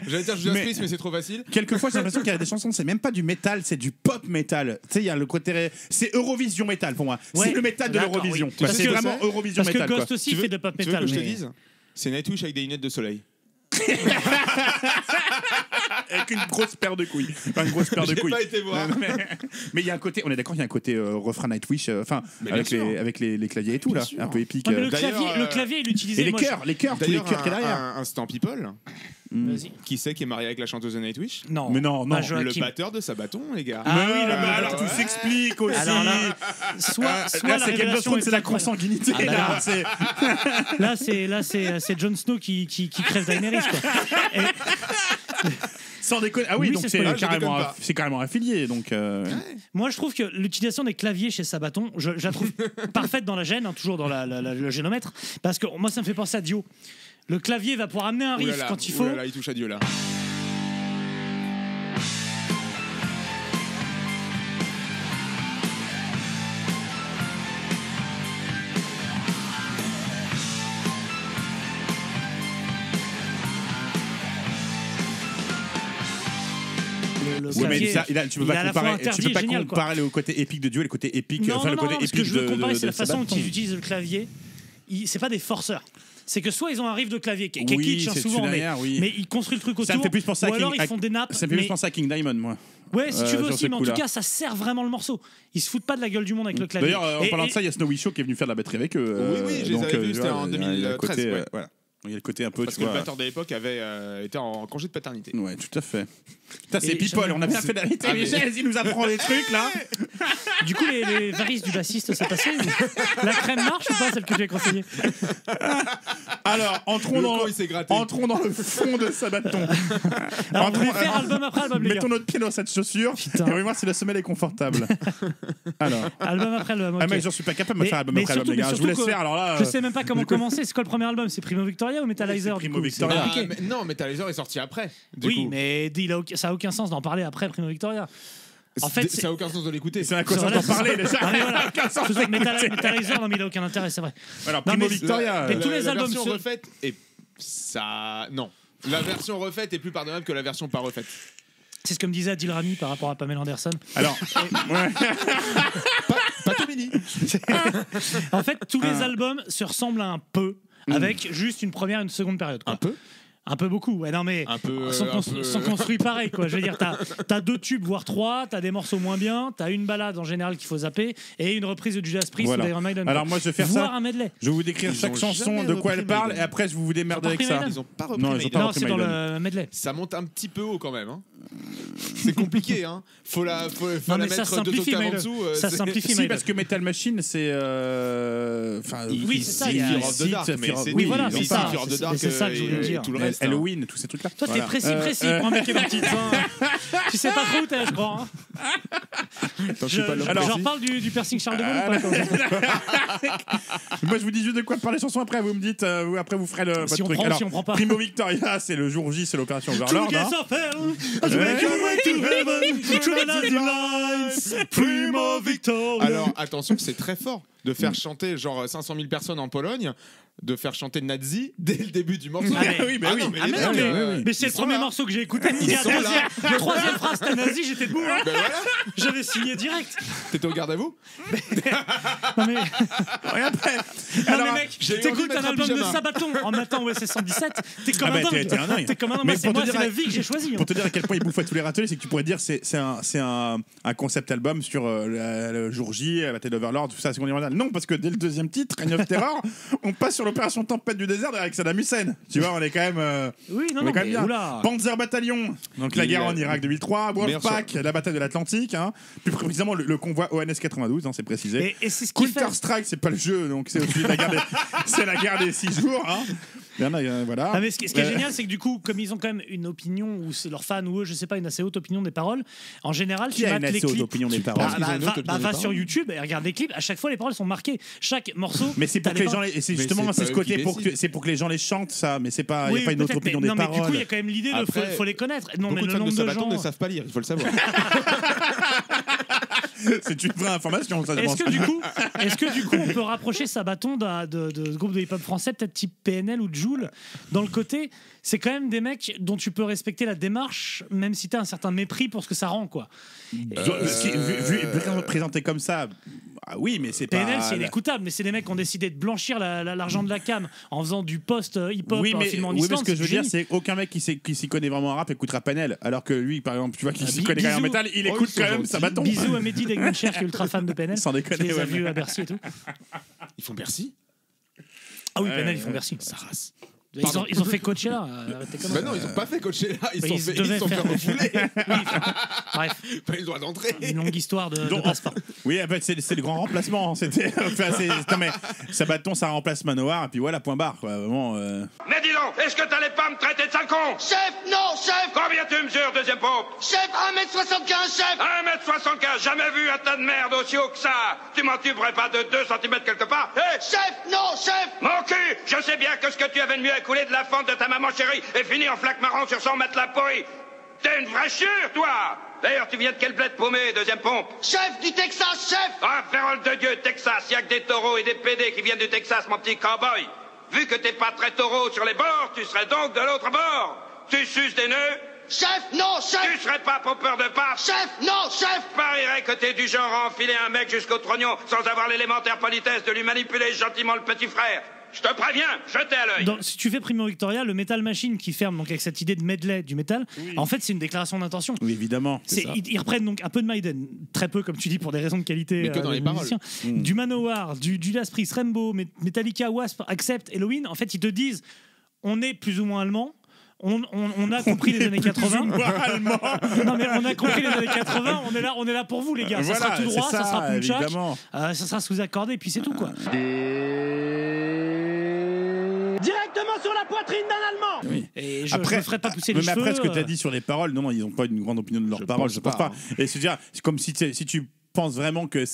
J'allais dire Judas Mais- Priest, mais c'est trop facile. Quelquefois, j'ai l'impression qu'il y a des chansons, c'est même pas du métal, c'est du pop métal. Tu sais, il y a le côté. C'est Eurovision métal pour moi. Ouais. C'est le métal de D'accord, l'Eurovision. oui. Bah, Parce c'est que- vraiment Eurovision Parce que métal. quoi. Ghost aussi Tu veux- fait de pop Tu veux metal. que je te mais- dise? C'est Nightwish avec des lunettes de soleil. Avec une grosse paire de couilles. Enfin, une grosse paire de J'ai couilles. pas été voir. Mais il y a un côté, on est d'accord, il y a un côté refrain Nightwish, enfin, Mais avec, bien sûr. avec les claviers et tout, Bien là, sûr. un peu épique. Ouais, mais D'ailleurs, le clavier, il utilisait. Et les moi, chœurs, tous les chœurs qu'il y a derrière. un Stan People, Vas-y. qui c'est qui est marié avec la chanteuse de Nightwish? Non. Mais non, non. Pas Le Joachim. batteur de Sabaton, les gars. Ah oui, mais le alors tout s'explique aussi. Alors là, soit Là, la c'est Game of révélation Thrones, est c'est la incroyable. consanguinité. Ah, là, là, c'est- Là, c'est Jon Snow qui crève Daenerys, quoi. Et Sans déconner. Ah oui, Oui, donc c'est c'est spoiler. carrément, Je déconne pas. c'est carrément affilié. Donc, moi, je trouve que l'utilisation des claviers chez Sabaton, je la trouve parfaite dans la gêne, hein, toujours dans le génomètre, parce que moi, ça me fait penser à Dio. Le clavier va pouvoir amener un riff Oulala, quand il faut. oulala, il touche à Dieu là. Le ouais, mais clavier, ça, tu peux il est pas à la fois comparer, tu interdit peux et pas génial, quoi. comparer le côté épique de Dieu et le côté épique, Non, enfin le non, côté non, ce que épique je veux comparer, c'est la de façon dont Sabaton. ils utilisent le clavier. C'est pas des forceurs. C'est que soit ils ont un riff de clavier qui est Oui, kitsch, hein, c'est souvent, derrière, oui. mais ils construisent le truc autour. Ça me fait plus penser à ou alors King- ils font des nappes. Ça me fait plus mais- penser à King Diamond, moi. Ouais, si tu veux sur aussi, ce mais en tout coup-là. cas, ça sert vraiment le morceau. Ils se foutent pas de la gueule du monde avec le clavier. D'ailleurs, en Et- parlant de et- ça, il y a Snowy Show qui est venu faire de la batterie avec eux. Oui, je les donc, avais vus, tu c'était vois, en il y a le 2013, côté, ouais. voilà. Il y a le côté un peu, Parce tu que le vois. batteur de l'époque était en congé de paternité. Ouais, tout à fait. Putain, c'est Et people, j'avais- on a bien fait d'arrêter Ah, les mais- chaises, il nous apprend des trucs là. Du coup, les varices du bassiste, c'est passé ou- La crème marche ou pas, celle que j'ai conseillée? Alors, entrons Le dans, con, il s'est gratté. entrons dans le fond de Sabaton. Alors, on voulait faire album après album, les gars. Mettons notre pied dans cette chaussure Putain. et on va voir si la semelle est confortable. Alors. Album après album. Ah, ok. mais j'en suis pas capable de me faire album après album, surtout- les gars. Je vous laisse surtout que faire, alors là. Je sais même pas comment commencer. C'est quoi le premier album? C'est Primo Victoria ou Metalizer? C'est du Primo coup Victoria. C'est Ah, compliqué. mais non, Metallizer est sorti après. Du Oui, coup. mais ça a aucun sens d'en parler après Primo Victoria. En fait, ça a aucun sens de l'écouter. C'est à quoi ça d'en parler déjà. Ah, mais voilà. Aucun sens C'est ça que d'écouter. Metalizer, non, mais il a aucun intérêt, c'est vrai. Alors, Non, Primo mais- Victoria. mais tous les La albums version sur- refaite et ça non. La version refaite est plus pardonnable que la version pas refaite. C'est ce que me disait Adil Rami par rapport à Pamela Anderson. Alors, ouais. Pas Tomini. En fait, tous les albums se ressemblent à un peu, avec juste une première et une seconde période. Quoi. Un peu. Un peu beaucoup, ouais, non mais Un peu, sont, un peu. sont construits pareil quoi. Je veux dire, t'as 2 tubes voire 3, t'as des morceaux moins bien, t'as une balade en général qu'il faut zapper et une reprise de Judas Priest Voilà. ou d'Iron Maiden. Alors quoi. moi je vais faire Voire ça. un medley. Je vais vous décrire Ils chaque ont chanson jamais de quoi repris elle parle Maiden. et après je vous vous démerdez Ils ont avec pas ça. repris Ils ont pas repris Non, ils ont Maiden. pas Non, repris c'est dans Maiden. le medley. Ça monte un petit peu haut quand même. Hein. C'est compliqué. Hein. Faut la Non, mais ça mettre 2 simplifie octaves en Maiden. dessous. Ça c'est- simplifie Si Maiden. parce que Metal Machine c'est enfin Oui, c'est ça, il y a- Fear of the Dark, mais c'est- Oui, voilà, ils ont c'est pas ça. Fear of the C'est- Dark c'est ça que je voulais et dire. tout le reste. hein. Halloween, tous ces trucs là. Toi, t'es précis pour un mec qui est dans le titre. Hein. Tu sais pas trop où t'es, je crois. Hein. Attends, je suis pas l'homme Alors, J'en précis. parle du piercing Charles de Gaulle ou pas quand Moi je vous dis juste de quoi parler chanson après vous me dites après vous ferez votre Si on truc. prend, Alors si on prend pas. Primo Victoria c'est le jour J, c'est l'opération Overlord. hein. Primo Victoria. Alors attention, c'est très fort de faire chanter genre 500 000 personnes en Pologne, de faire chanter Nazi dès le début du morceau. Ah, mais- oui, mais oui. non, mais Ah, les mais mecs, non, mais ils c'est le sont premier là. morceau que j'ai écouté. Mon Ils gars, sont là. le troisième phrase, c'était nazi, j'étais debout. Hein. Ben voilà, J'avais signé direct. t'étais au garde à vous. Non mais, Et après, non, alors, mais mec, j'ai eu envie t'écoutes de mettre un un album de pyjama. Sabaton en matin OSS 117, t'es comme Ah un bah, dingue. t'es un dingue. T'es comme un dingue. Mais Moi, c'est pour te moi, dire c'est à- la vie que j'ai choisie. hein. pour te dire à quel point il bouffe à tous les râteliers, c'est que tu pourrais dire c'est un concept album sur le jour J, la bataille d'Overlord, tout ça, la Seconde Guerre mondiale. Non, parce que dès le deuxième titre, Reign of Terror, on passe sur l'opération Tempête du désert avec Saddam Hussein. Tu vois, on est quand même. Oui, non, on est non, quand même mais bien. oula. Panzer Bataillon, donc la Il- guerre en Irak 2003, meilleur Wolfpack, la bataille de l'Atlantique, hein. Plus précisément le convoi ONS 92, hein, c'est précisé. Et c'est ce qui fait. Counter Strike, c'est pas le jeu, donc c'est aussi la guerre des, c'est la guerre des 6 jours. Hein. Il y en a, voilà. Ah, mais ce qui est génial, c'est que du coup, comme ils ont quand même une opinion, ou c'est leurs fans, ou eux, je sais pas, une assez haute opinion des paroles, en général, Qui tu a mates une les assez haute clips. opinion des paroles Bah, qu'ils ont une haute opinion va des va paroles. sur YouTube et regarde les clips, à chaque fois les paroles sont marquées. Chaque morceau. Mais c'est pour t'as que les les gens, paroles. et c'est Mais justement c'est c'est pas ce eux côté qui pour que décident. c'est pour que les gens les chantent ça, mais c'est pas, il y a pas une autre peut-être, opinion mais, des non, mais paroles. du coup, il y a quand même l'idée de Après, faut les connaître. Non, mais Beaucoup le de fans de nombre de Sabaton gens. ne savent pas lire, il faut le savoir. C'est une vraie information, ça je Est-ce pense. que du coup, on peut rapprocher Sabaton de groupe de hip-hop français, peut-être type PNL ou Jul, dans le côté, c'est quand même des mecs dont tu peux respecter la démarche, même si t'as un certain mépris pour ce que ça rend, quoi. Vu présenté comme ça, ah oui, mais c'est pas. PNL, c'est inécoutable, mais c'est des mecs qui ont décidé de blanchir l'argent de la cam en faisant du post-hip-hop, Oui, en mais, filmant en oui, mais Islande. ce que je veux dire, génie. c'est aucun mec qui s'y connaît vraiment en rap écoutera PNL, alors que lui, par exemple, tu vois, qui s'y Bi- connaît quand même en bisous. métal, il Oh, écoute ils sont quand même gentils. Sabaton. Bisous à Mehdi Degmencher, qui est ultra fan de PNL. Sans déconner, Je les ouais, a vus mais- à Bercy et tout. Ils font Bercy. Ah oui, Ouais, PNL, ils ouais. font Bercy. Ça race. Ils ont fait Coachella. Arrêtez comme Bah ça. non, ils ont pas fait Coachella, ils Bah, sont ils fait devaient faire- refouler. Bref, Pas eu le droit d'entrer. une longue histoire de Donc, passe-pas. Oui, en fait, c'est le grand remplacement. C'était, enfin, non, mais Sabaton, ça remplace Manoir, et puis voilà, point barre. Quoi. Vraiment, Mais dis donc, est-ce que t'allais pas me traiter de sale con? Chef, non, chef. Combien tu mesures, deuxième pompe? Chef, 1m75, chef. 1m75, jamais vu un tas de merde aussi haut que ça. Tu m'en tuberais pas de 2 cm quelque part? Hé, Chef, non, chef. mon cul, je sais bien que ce que tu avais de mieux à couler de la fente de ta maman chérie est fini en flaque marron sur son matelas pourri. T'es une vraie chure, toi. D'ailleurs, tu viens de quel bled paumé, deuxième pompe? Chef du Texas, chef. Ah, parole de Dieu, Texas, y a que des taureaux et des pédés qui viennent du Texas, mon petit cowboy. Vu que t'es pas très taureau sur les bords, tu serais donc de l'autre bord. Tu suces des nœuds? Chef, non, Tu chef. serais pas poppeur de part? Chef, non, chef. Je parierais que t'es du genre à enfiler un mec jusqu'au trognon sans avoir l'élémentaire politesse de lui manipuler gentiment le petit frère. Je te préviens, jetez à l'œil. Si tu fais Primo Victoria, le Metal Machine qui ferme donc avec cette idée de medley du métal, en fait c'est une déclaration d'intention. oui, évidemment. Ils reprennent donc un peu de Maiden, très peu comme tu dis pour des raisons de qualité. Mais que dans des les paroles. musiciens. Du Manowar, du Judas Priest, Rainbow, Metallica, Wasp, Accept, Halloween. En fait, ils te disent, on est plus ou moins allemand. On a compris les années 80. Non mais on a compris les années 80. On est là pour vous les gars. Ça Voilà, sera tout droit, c'est ça sera punchak, évidemment. ça sera sous-accordé, et puis c'est tout quoi. Directement sur la poitrine d'un Allemand. Et je ne ferai pas pousser les mais cheveux. après, ce que tu as dit sur les paroles, non, ils n'ont pas une grande opinion de leurs paroles, je pense pas. Et c'est dire, c'est comme si tu penses vraiment que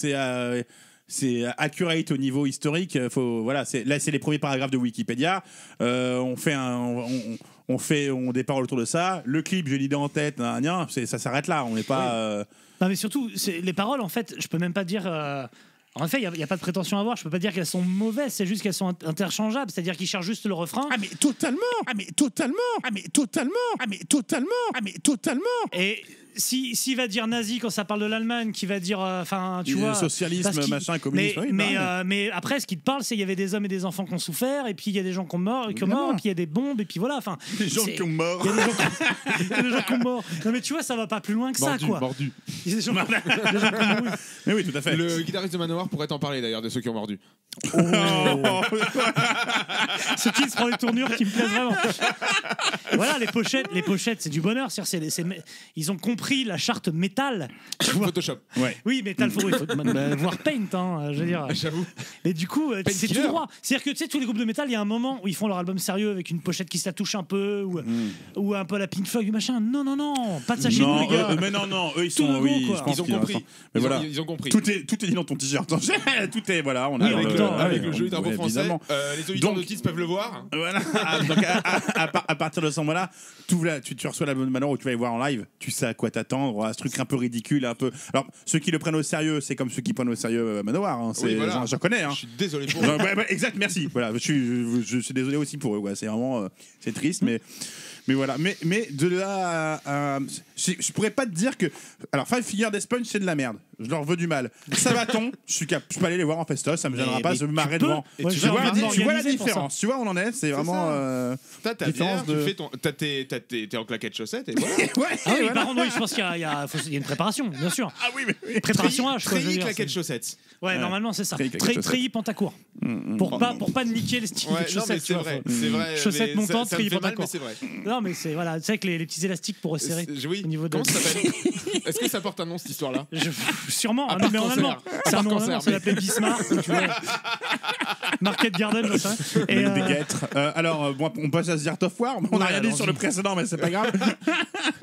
c'est accurate au niveau historique. Voilà, là c'est les premiers paragraphes de Wikipédia. On des paroles autour de ça. Le clip, j'ai l'idée en tête. Ça s'arrête là. On n'est pas. Non, mais surtout, les paroles, en fait, je peux même pas dire. En fait, il n'y a pas de prétention à avoir. Je peux pas dire qu'elles sont mauvaises. C'est juste qu'elles sont interchangeables. C'est-à-dire qu'ils cherchent juste le refrain. Ah mais totalement. Et s'il va dire nazi quand ça parle de l'Allemagne, qui va dire, enfin, tu vois, socialisme, machin, communisme. Mais après, ce qu'il te parle, c'est qu'il y avait des hommes et des enfants qui ont souffert, et puis il y a des gens qui ont mort, et puis il y a des bombes, et puis voilà. Enfin, des gens qui ont mort. Il y a des gens qui ont mort. Non mais tu vois, ça va pas plus loin que ça, quoi. Mordu. Il y a des gens qui ont mouru. Mais oui, tout à fait. Le guitariste de Manowar pourrait t'en parler d'ailleurs de ceux qui ont mordu. Ce qui se prend des tournures qui me plaisent vraiment. Voilà, les pochettes, c'est du bonheur. Ils ont compris la charte métal. Photoshop. Ouais. Oui, métal, il faut voir Paint, hein, je veux dire. J'avoue. Et du coup, c'est tout droit. C'est-à-dire que tu sais, tous les groupes de métal, il y a un moment où ils font leur album sérieux avec une pochette qui se la touche un peu, ou un peu la Pink Floyd, machin. Non, pas de ça chez nous, les gars. Mais non, eux ils sont. Ils ont compris. Mais voilà. Ils ont compris. Tout est dit dans ton t-shirt. Tout est voilà. On a avec le jeu drapeau français. Les auditeurs de titres peuvent le voir. Voilà. Donc à partir de ce moment-là, tu reçois l'album de Manowar où tu vas les voir en live. Tu sais à quoi t'attendre, à ce truc un peu ridicule, un peu. Alors ceux qui le prennent au sérieux, c'est comme ceux qui prennent au sérieux Manowar. Hein. J'en connais. Hein. Je suis désolé pour eux. Exact, merci. Voilà, je suis désolé aussi pour eux. Ouais. C'est vraiment c'est triste, mais voilà. Mais de là à je pourrais pas te dire que. Alors Five Finger Death Punch, c'est de la merde. Je leur veux du mal. Sabaton, je peux aller les voir en festoche, ça me gênera pas, je me marrer devant. Tu vois la différence. Tu vois, on en est. C'est vraiment. T'as ta bière, t'es en claquettes chaussettes et voilà. Par contre, je pense qu'il y a une préparation, bien sûr. Ah oui, mais préparation H. Treillis claquettes chaussettes. Ouais, normalement c'est ça. Treillis Pantacourt. Pour pas niquer les styles de chaussettes. C'est vrai. Chaussettes montantes, Treillis Pantacourt. Pantacourt. Non, mais c'est voilà, tu sais avec les petits élastiques pour resserrer au niveau de. Comment ça s'appelle? Est-ce que ça porte un nom cette histoire-là? Sûrement, mais en allemand. C'est un nom en allemand, ça s'appelait Bismarck. Market Garden, ça. Et des guêtres. Alors, on passe à The Art of War. On n'a rien dit sur le précédent, mais c'est pas grave.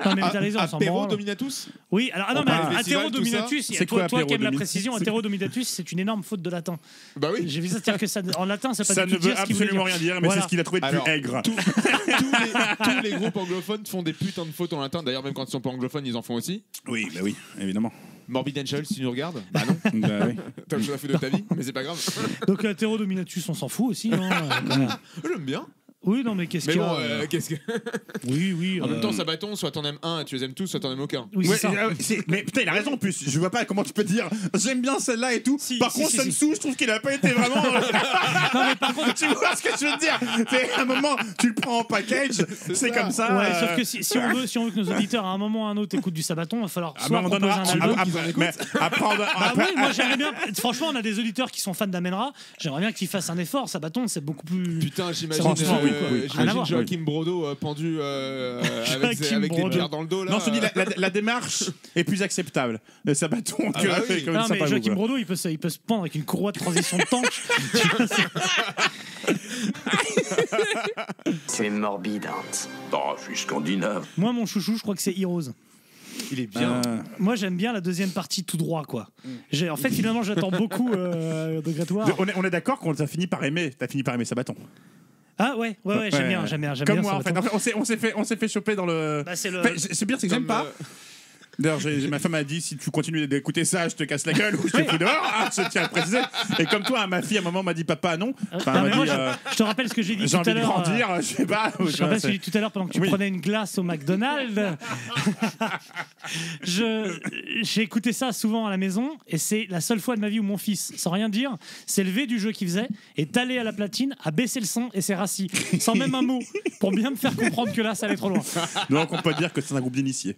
Non, mais t'as raison. Apéro Dominatus. Oui, alors mais Atero Dominatus. Toi qui aimes la précision, Atero Dominatus, c'est une énorme faute de latin. Bah oui. J'ai vu ça, c'est-à-dire que en latin, ça ne veut absolument rien dire, mais c'est ce qu'il a trouvé de plus aigre. Tous les groupes anglophones font des putains de fautes en latin. D'ailleurs, même quand ils sont pas anglophones, ils en font aussi. Oui, bah oui, évidemment. Morbid Angel, si tu nous regardes. Bah non. Bah oui. T'as autre chose à foutre de ta vie, mais c'est pas grave. Donc Atero Dominatus, on s'en fout aussi. J'aime bien. Oui, non, mais qu'est-ce qu'il y a qu'est-ce que. Oui. En même temps, Sabaton, soit t'en aimes un et tu les aimes tous, soit t'en aimes aucun. Oui, c'est ça. Mais putain, il a raison en plus. Je vois pas comment tu peux dire j'aime bien celle-là et tout. Par contre, Sun Tzu, je trouve qu'il a pas été vraiment. Non, mais par contre, tu vois ce que je veux te dire. C'est à un moment, tu le prends en package, c'est comme ça. Ouais, sauf que si on veut que nos auditeurs à un moment ou à un autre écoutent du Sabaton, il va falloir soit on proposer un album. Après, moi j'aimerais bien. Franchement, on a des auditeurs qui sont fans d'Amenra. J'aimerais bien qu'ils fassent un effort. Sabaton, c'est beaucoup plus. Putain, j'imagine Joachim Brodo pendu avec des bières dans le dos là. Non, je te dis la démarche est plus acceptable. Le Sabaton que non, mais Joachim Brodo, il peut se pendre avec une courroie de transition de tank. C'est morbide, Hans. Oh, je suis scandinave. Moi, mon chouchou, je crois que c'est Heroes. Il est bien. Moi, j'aime bien la deuxième partie tout droit, quoi. En fait, finalement, j'attends beaucoup de Grétoire. On est d'accord qu'on a fini par aimer. T'as fini par aimer Sabaton. Ah ouais, j'aime bien. Comme moi, en fait. On s'est fait choper dans le. C'est bien, c'est que j'aime pas. D'ailleurs, ma femme a dit si tu continues d'écouter ça, je te casse la gueule ou je te prie dehors. Je tiens à le préciser. Et comme toi, ma fille à un moment m'a dit papa non. Je te rappelle ce que j'ai dit tout à l'heure. J'ai envie de grandir, je sais pas. Je te rappelle ce que j'ai dit tout à l'heure pendant que tu prenais une glace au McDonald's. J'ai écouté ça souvent à la maison et c'est la seule fois de ma vie où mon fils, sans rien dire, s'est levé du jeu qu'il faisait, est allé à la platine, a baissé le son et s'est rassis, sans même un mot, pour bien me faire comprendre que là, ça allait trop loin. Donc on peut dire que c'est un groupe d'initiés.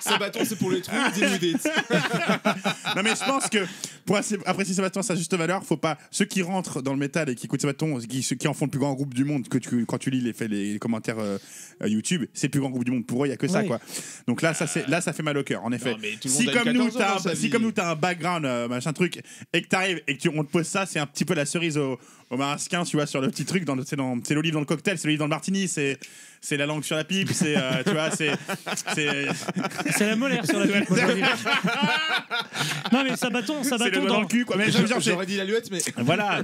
Sabaton, c'est pour les trucs, dis-nous. Non, mais je pense que pour apprécier Sabaton à sa juste valeur, faut pas. Ceux qui rentrent dans le métal et qui écoutent Sabaton, ceux qui en font le plus grand groupe du monde, quand tu lis les commentaires YouTube, c'est le plus grand groupe du monde. Pour eux, il n'y a que ça, quoi. Donc là, ça fait mal au cœur, en effet. Non, si comme nous, t'as un background, machin truc, et que t'arrives et que on te pose ça, c'est un petit peu la cerise au marasquin, tu vois, sur le petit truc, c'est l'olive dans le cocktail, c'est l'olive dans le martini, c'est la langue sur la pipe, tu vois, c'est la molaire sur la pipe. Non Non, mais Sabaton C'est le doigt dans le cul, quoi. Mais J'aurais dit l'aluette, mais. Voilà,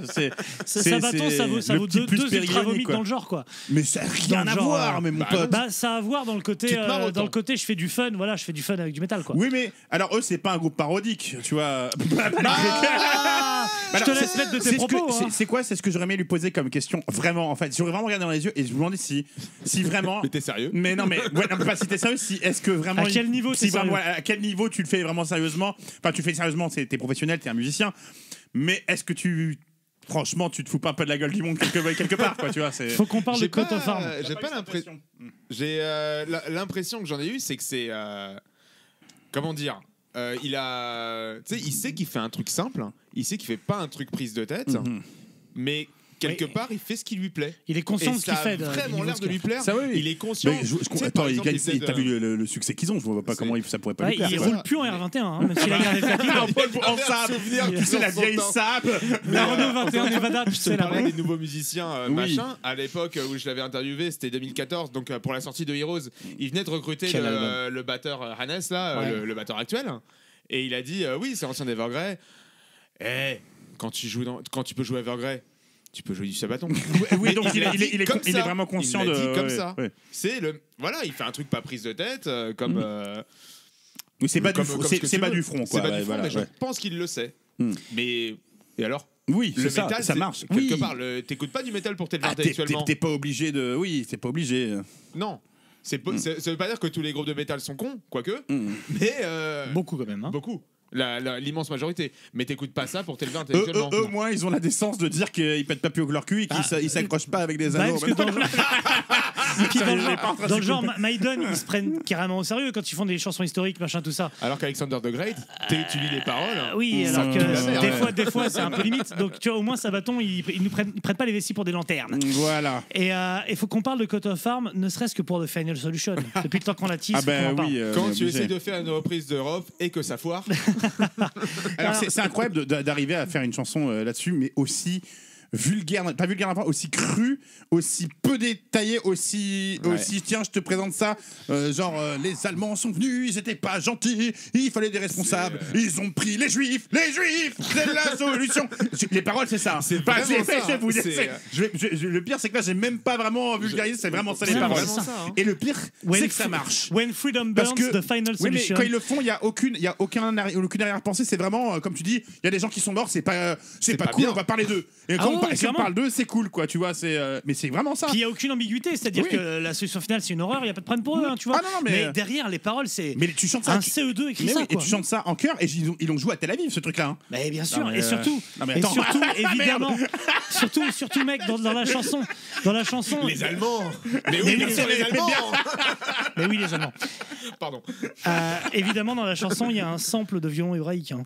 Sabaton, ça vaut deux ultra vomites dans le genre, quoi. Mais ça n'a rien à Dans le genre, voir, mais mon pote. Bah, ça a à voir dans le côté, Tu te marres autant. dans le côté, je fais du fun, voilà, je fais du fun avec du métal, quoi. Oui, mais alors eux, c'est pas un groupe parodique, tu vois. Je te laisse mettre de tes propos. Hein. C'est quoi? C'est ce que j'aurais aimé lui poser comme question. Vraiment, en fait, j'aurais vraiment regardé dans les yeux et je me demandais si vraiment. Mais t'es sérieux? Mais non, mais ouais, non, mais pas si t'es sérieux. Si est-ce que vraiment? À quel niveau si t'es vraiment, sérieux? à quel niveau tu le fais vraiment sérieusement? Enfin, tu le fais sérieusement, t'es professionnel, t'es un musicien. Mais est-ce que franchement, tu te fous pas un peu de la gueule du monde quelque part, quoi, tu vois? Faut qu'on parle de Coat of Arms. J'ai pas l'impression. J'ai l'impression que j'en ai eu, c'est que c'est comment dire. Il sait qu'il fait un truc simple, il sait qu'il fait pas un truc prise de tête, mais quelque part il fait ce qui lui plaît. Il est conscient de ce qu'il fait. Ça a vraiment l'air de lui plaire. Ça, oui. Il est conscient. Mais attends, t'as vu le succès qu'ils ont? Je vois pas comment ça pourrait pas lui plaire. Il quoi. roule plus en R21, hein, même s'il a gardé le tapis. En sap, tu sais, la vieille sap. La Renault 21 Nevada, tu Je te sais, parlais là. des nouveaux musiciens machin. À l'époque où je l'avais interviewé, c'était 2014, donc pour la sortie de Heroes, il venait de recruter le batteur Hannes, là, le batteur actuel, et il a dit oui, c'est ancien d'Evergrey. Quand tu peux jouer Evergrey, tu peux jouer du Sabaton. Oui, donc il est vraiment conscient de. Dit comme ça. C'est voilà, il fait un truc pas prise de tête, comme. Oui, c'est pas du front, quoi. C'est pas du front, mais je pense qu'il le sait. Mais et alors? Oui, le c'est métal, ça marche. Quelque part, t'écoutes pas du métal pour t'élever intellectuellement. T'es pas obligé de. Oui, c'est pas obligé. Non. Ça veut pas dire que tous les groupes de métal sont cons, quoique. Mais beaucoup quand même. Hein. Beaucoup. L'immense majorité. Mais t'écoutes pas ça pour t'élever intellectuellement. Eux, au moins, ils ont la décence de dire qu'ils pètent pas plus au leur cul et qu'ils s'accrochent pas avec des anneaux. Dans le genre Maiden, ils se prennent carrément au sérieux quand ils font des chansons historiques, machin, tout ça. Alors qu'Alexander the Great, tu lis les paroles. Oui, alors que des fois, c'est un peu limite. Donc, tu vois, au moins, Sabaton, ils prennent pas les vessies pour des lanternes. Voilà. Et il faut qu'on parle de Coat of Arms, ne serait-ce que pour The Final Solution. Depuis le temps qu'on la tease, quand tu essaies de faire une reprise d'Europe et que ça foire. Alors c'est incroyable d'arriver à faire une chanson là-dessus, mais aussi vulgaire, pas vulgaire, aussi cru, aussi peu détaillé, aussi tiens, je te présente ça, les Allemands sont venus, ils étaient pas gentils, il fallait des responsables, ils ont pris les Juifs, c'est la solution. Les paroles, c'est ça. C'est vraiment ça. Le pire, c'est que là, j'ai même pas vraiment vulgarisé, c'est vraiment ça les paroles. Et le pire, c'est que ça marche. When freedom burns, the final solution. Oui, mais quand ils le font, il y a aucune arrière-pensée. C'est vraiment, comme tu dis, il y a des gens qui sont morts, c'est pas cool, on va parler d'eux. Et si on parle d'eux, c'est cool, quoi, tu vois, mais c'est vraiment ça. Puis il n'y a aucune ambiguïté, c'est-à-dire que la solution finale, c'est une horreur, il n'y a pas de problème pour eux, hein, tu vois. Mais derrière, les paroles, c'est tu chantes ça, un CE2 écrit ça. Et tu chantes ça en chœur, et ils l'ont joué à Tel Aviv, ce truc-là. Hein. Mais bien sûr, et surtout, évidemment, surtout, mec, dans la chanson. Les Allemands. Mais oui, bien sûr, les Allemands. Mais oui, les Allemands. Pardon. Évidemment, dans la chanson, il y a un sample de violon hébraïque. Hein.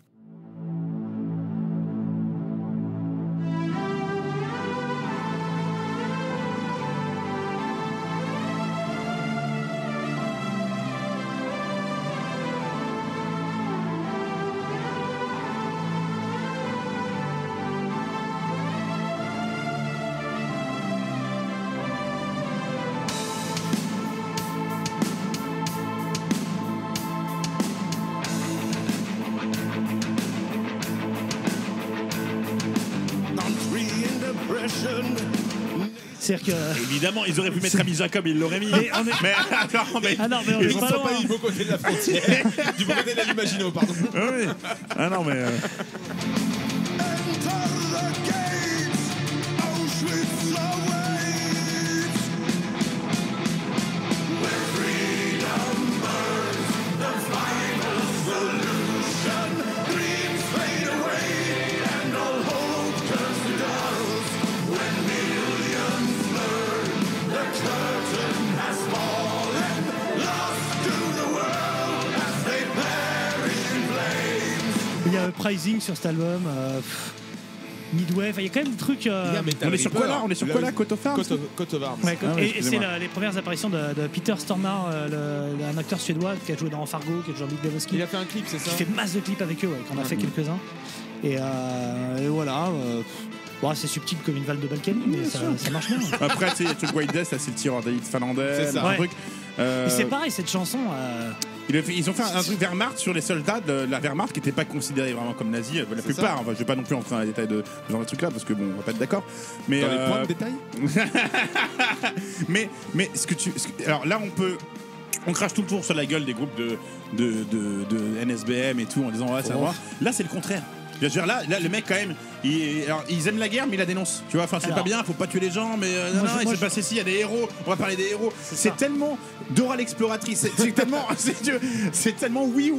C'est-à-dire que... Évidemment, ils auraient pu mettre Ami Jacob, ils l'auraient mis. Mais on est ils sont pas du beau côté de la frontière. Du beau côté de la Limagino, pardon. Oui. Ah non, mais... Il y a Uprising sur cet album. Midway, il y a quand même des trucs. On est sur quoi là? Coat of Arms. Coat of Arms. Ouais, et c'est les premières apparitions de Peter Stormare, un acteur suédois qui a joué dans Fargo, qui a joué dans Big Lebowski. Il a fait un clip, c'est ça? Qui fait masse de clips avec eux, qu'on a fait quelques-uns. Et voilà. Bon, c'est subtil comme une valve de Balkany, mais ça marche bien. Après, tu sais, White Death, c'est le tireur d'élite finlandais. C'est ça. Un truc. Et c'est pareil, cette chanson. Ils ont fait un truc Wehrmacht sur les soldats de la Wehrmacht qui n'étaient pas considérés vraiment comme nazis. La plupart. Enfin, je vais pas non plus entrer dans les détails de ce genre de trucs là parce que bon, on va pas être d'accord. Mais Dans les points de détail. mais alors là, on crache tout le tour sur la gueule des groupes de NSBM et tout en disant ouais, ça va. Là, c'est le contraire. Je veux dire, là, le mec, quand même, ils aiment la guerre, mais ils la dénoncent. Tu vois, enfin, c'est pas bien, faut pas tuer les gens, mais il s'est passé ci, il y a des héros, on va parler des héros. C'est tellement Dora l'exploratrice, c'est tellement, c'est tellement oui,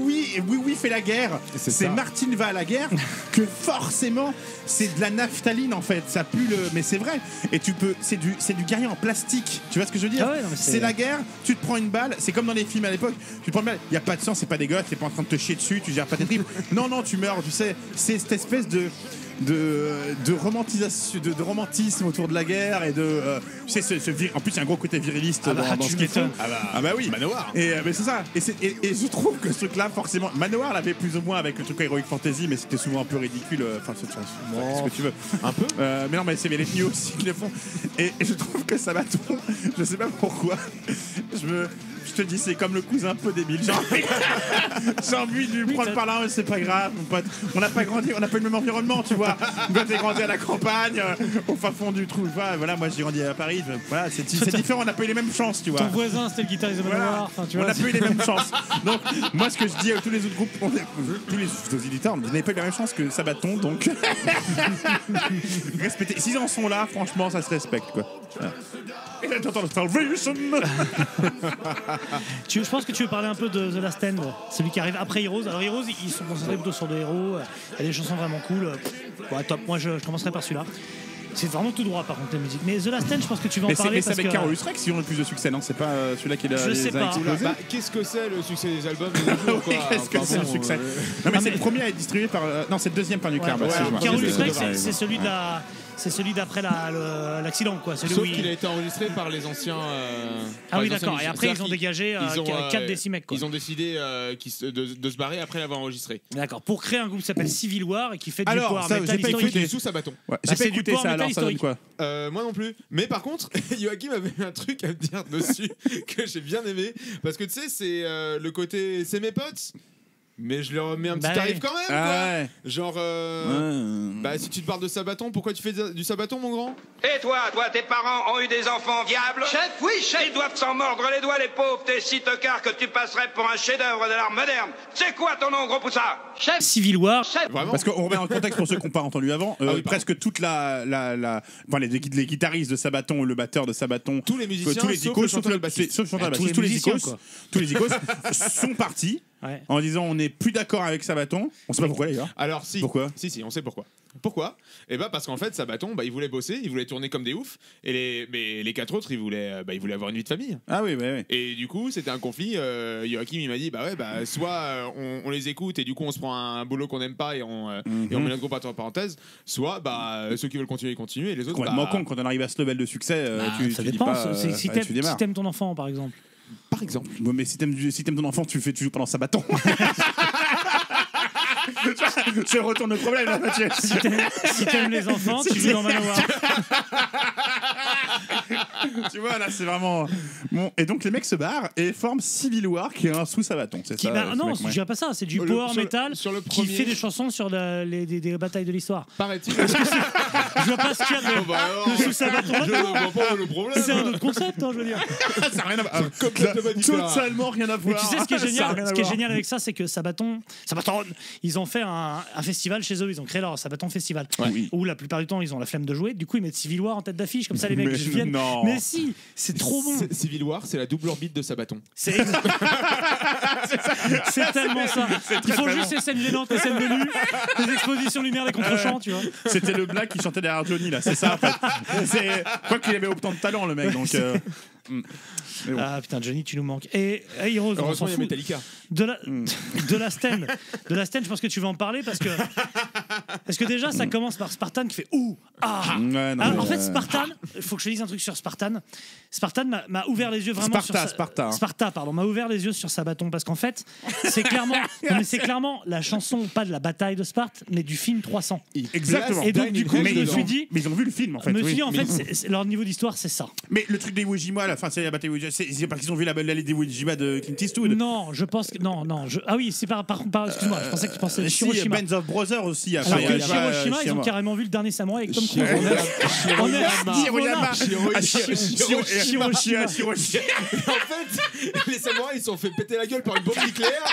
fait la guerre. C'est Martine va à la guerre que forcément, c'est de la naphtaline en fait. Ça pue mais c'est vrai. Et c'est du guerrier en plastique. Tu vois ce que je veux dire? Ah ouais, non, c'est la guerre, tu te prends une balle, c'est comme dans les films à l'époque, tu te prends une balle, il y a pas de sang, c'est pas dégueulasse, t'es pas en train de te chier dessus, tu gères pas tes tripes. Non, tu meurs, tu sais. C'est cette espèce de romantisation, de romantisme autour de la guerre et de tu sais en plus il y a un gros côté viriliste dans ce qu'ils font. Ah bah oui, Manowar. Et mais c'est ça. Et je trouve que ce truc-là, forcément, Manowar l'avait plus ou moins avec le truc Heroic Fantasy, mais c'était souvent un peu ridicule. Enfin, ce que tu veux. Un peu. Mais non, mais c'est les New aussi qui le font. Et je trouve que ça va tout. Je sais pas pourquoi. Je te dis, c'est comme le cousin un peu débile. J'ai envie de lui prendre par là, mais c'est pas grave, mon pote. On n'a pas grandi, on n'a pas eu le même environnement, tu vois. Toi, t'es grandi à la campagne, au fin fond du trou. Voilà, moi, j'ai grandi à Paris. Voilà, c'est différent, on n'a pas eu les mêmes chances, tu vois. Ton voisin, c'était le guitariste de Manowar. Enfin, on n'a pas eu les mêmes chances. Donc, moi, ce que je dis à tous les autres groupes, tous les auditeurs, vous n'avez pas eu la même chance que Sabaton, donc. Respectez. S'ils en sont là, franchement, ça se respecte, quoi. Voilà. Et là, t'entends le Salvation. Je pense que tu veux parler un peu de The Last Stand, celui qui arrive après Heroes. Alors Heroes, ils sont concentrés plutôt sur des héros. Il y a des chansons vraiment cool. Ouais, top. Moi, je commencerai par celui-là. C'est vraiment tout droit, par contre, la musique. Mais The Last Stand, je pense que tu vas en parler. Mais c'est avec Carol Rex qui ont le plus de succès, non? C'est pas celui-là qui je sais pas. Qu'est-ce que c'est le succès des albums? Oui, qu'est-ce que c'est le succès? Non, mais c'est le premier à être distribué par. Non, c'est le deuxième par Nuclear. Carol Rex, c'est celui de la. C'est celui d'après l'accident, quoi. Sauf qu'il a été enregistré par les anciens. Ah oui, d'accord. Et après, ils ont dégagé 4 des 6 mecs, quoi. Ils ont décidé de se barrer après l'avoir enregistré. D'accord. Pour créer un groupe qui s'appelle Civil War et qui fait du power metal historique. Écouté sous Sabaton. J'ai pas écouté ça, alors ça donne quoi? Moi non plus. Mais par contre, Joachim avait un truc à me dire dessus que j'ai bien aimé. Parce que tu sais, c'est le côté. C'est mes potes. Mais je leur mets un petit tarif quand même, quoi. Ouais. Genre, si tu te parles de Sabaton, pourquoi tu fais du Sabaton, mon grand? Et toi, tes parents ont eu des enfants viables? Chef, oui, chef. Ils doivent s'en mordre les doigts, les pauvres. T'es si tocard que tu passerais pour un chef-d'œuvre de l'art moderne. C'est quoi ton nom, gros poussard? Chef. Civil War. Chef. Parce qu'on remet en contexte pour ceux qui n'ont pas entendu avant. Presque toute enfin, les guitaristes de Sabaton, le batteur de Sabaton, tous les musiciens, tous les icônes, sauf le bassiste, tous les icônes sont partis. Ouais. En disant on n'est plus d'accord avec Sabaton. On sait pas pourquoi d'ailleurs. Alors si. Pourquoi? Si, on sait pourquoi. Pourquoi? Parce qu'en fait Sabaton, ils voulaient bosser, ils voulaient tourner comme des oufs, et les 4 autres ils voulaient avoir une vie de famille. Ah oui. Et du coup c'était un conflit. Joachim il m'a dit soit on les écoute et du coup on se prend un boulot qu'on n'aime pas et on met notre groupe entre parenthèses, soit ceux qui veulent continuer et les autres. Complètement con quand on arrive à ce level de succès. Ça dépend. Si t'aimes ton enfant par exemple. Par exemple. Mais si t'aimes ton enfant, tu joues pendant Sabaton. Je retourne le problème là, Mathieu. Si t'aimes les enfants, tu joues dans Manowar. Tu vois, là, c'est vraiment. Bon, et donc, les mecs se barrent et forment Civil War, qui est un sous-Sabaton. C'est ça? Non, je dirais pas ça. C'est du power metal qui fait des chansons sur des batailles de l'histoire. Paraît-il. Je vois pas ce qu'il y a de sous-Sabaton. Je ne vois pas le problème. C'est un autre concept, je veux dire. Ça n'a rien à voir. Totalement rien à voir. Mais tu sais, ce qui est génial avec ça, c'est que Sabaton, ils ont fait un festival chez eux. Ils ont créé leur Sabaton Festival. Où la plupart du temps, ils ont la flemme de jouer. Du coup, ils mettent Civil War en tête d'affiche. Comme ça, les mecs viennent. Mais si, c'est trop bon. Civil War, c'est la double orbite de Sabaton. C'est tellement ça. Il faut juste les scènes gênantes, les scènes de nu, les expositions lumière, les contre-champs, tu vois. C'était le black qui chantait derrière Johnny, là. C'est ça, en fait. Quoi qu'il avait autant de talent, le mec. Donc. Bon. Ah putain, Johnny, tu nous manques. Et Heroes, on s'en fout. Metallica. De la Stand, je pense que tu vas en parler parce que déjà ça commence par Spartan qui fait en fait Spartan, il faut que je te dise un truc sur Spartan. Spartan m'a ouvert les yeux vraiment Sparta, pardon, m'a ouvert les yeux sur Sabaton parce qu'en fait c'est clairement la chanson pas de la bataille de Sparte mais du film 300. Exactement. Et donc du coup je me suis dit, mais ils ont vu le film en fait. Je me suis dit en fait leur niveau d'histoire c'est ça. Mais le truc des Iwo Jima là, Enfin, c'est la bataille Iwo Jima. C'est parce qu'ils ont vu la bataille d'Iwo Jima de Clint Eastwood. Non, je pense que non. Ah oui, c'est par excuse-moi, je pensais que tu pensais à Si, Hiroshima. Bands of Brothers aussi. Alors que Hiroshima, ils ont carrément vu le dernier samouraï avec Tom Cruise. En fait, les samouraïs ils se sont fait péter la gueule par une bombe nucléaire.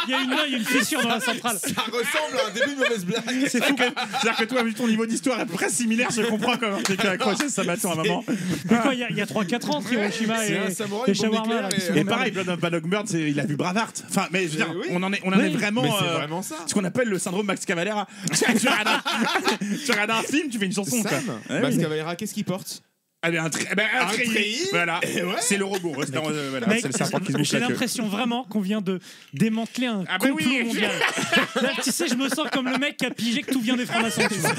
Il y a une fissure dans la centrale. Ça ressemble à un début de mauvaise blague. C'est fou. C'est-à-dire que toi, vu ton niveau d'histoire est à peu près similaire, je comprends comment tu as accroché ce bâton à un moment. Mais quoi, il y a 3-4 ans entre Hiroshima et Shawarma. Et pareil, Blood of Bad Bird, il a vu Braveheart. Enfin, mais je veux dire, on en est vraiment. Mais c'est vraiment ça. Ce qu'on appelle le syndrome Max Cavalera. Tu regardes un film, tu fais une chanson. Max Cavalera, qu'est-ce qu'il porte? Un treillis. Voilà. C'est le robot. Voilà, Mec, c'est le serpent qui se bouge j'ai la queue. l'impression vraiment qu'on vient de démanteler un complot mondial. Là, tu sais, je me sens comme le mec qui a pigé que tout vient des francs-maçons. Tu vois.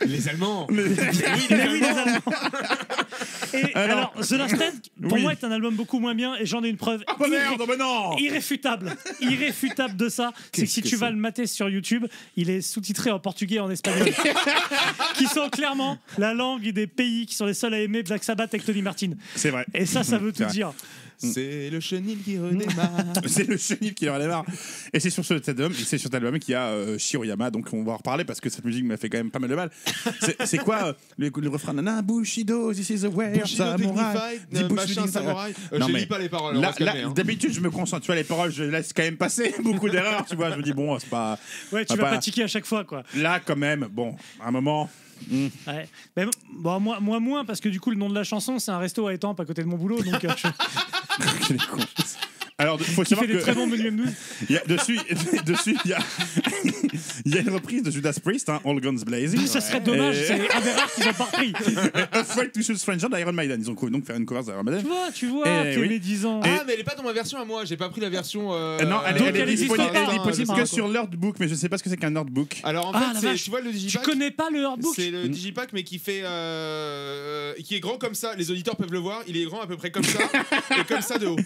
Les Allemands. Oui, les Allemands. Et alors, The Last Stand, pour moi, est un album beaucoup moins bien, et j'en ai une preuve irréfutable de ça. C'est que si tu vas le mater sur YouTube, il est sous-titré en portugais et en espagnol, qui sont clairement la langue des pays qui sont les seuls à aimer Black Sabbath avec Tony Martin. C'est vrai. Et ça veut tout dire. C'est le chenil qui redémarre. C'est le chenil qui redémarre. Et c'est sur cet album qu'il y a Shiroyama, donc on va en reparler parce que cette musique m'a fait quand même pas mal de mal. C'est quoi le refrain? Nana Bushido, this is the way of samurai. Machin samouraï. Je lis pas les paroles. D'habitude, je me concentre. Tu vois, les paroles, je laisse quand même passer beaucoup d'erreurs. Tu vois, je me dis, bon, c'est pas. Ouais, tu vas pas tiquer à chaque fois, quoi. Là, quand même, bon, à un moment. Ouais. Mais bon, moi moins parce que du coup le nom de la chanson c'est un resto à Étampes à côté de mon boulot donc Quel con. Alors, faut qui savoir fait des très bons menus M12. Dessus, il y a une reprise de Judas Priest, All Guns Blazing. Ça serait dommage, c'est un des rares qu'ils ont pas repris. Afraid to Shoot Stranger d'Iron Maiden. Ils ont donc faire une cover d'Iron Maiden. Tu vois, t'es les 10 ans. Ah, mais elle est pas dans ma version à moi. J'ai pas pris la version. Non, elle est disponible que sur l'Herdbook, mais je sais pas ce que c'est qu'un Herdbook. Alors en fait, tu vois le Digipack. Tu connais pas le Herdbook? C'est le Digipack, mais qui fait, qui est grand comme ça. Les auditeurs peuvent le voir. Il est grand à peu près comme ça et comme ça de haut.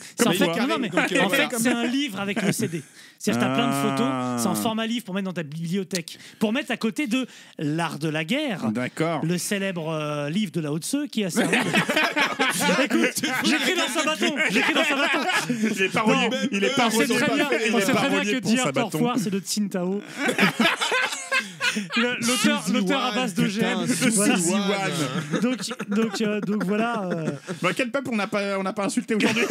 En fait, c'est un livre avec le CD. C'est-à-dire que t'as plein de photos, c'est en format livre pour mettre dans ta bibliothèque. Pour mettre à côté de L'Art de la guerre, le célèbre livre de Lao Tzu qui a servi. Écoute, j'écris dans sa bâton. Il est pas on sait très bien que dire au revoir, c'est de Tsintao. L'auteur à base d'OGM. Donc voilà. Quel peuple on n'a pas insulté aujourd'hui?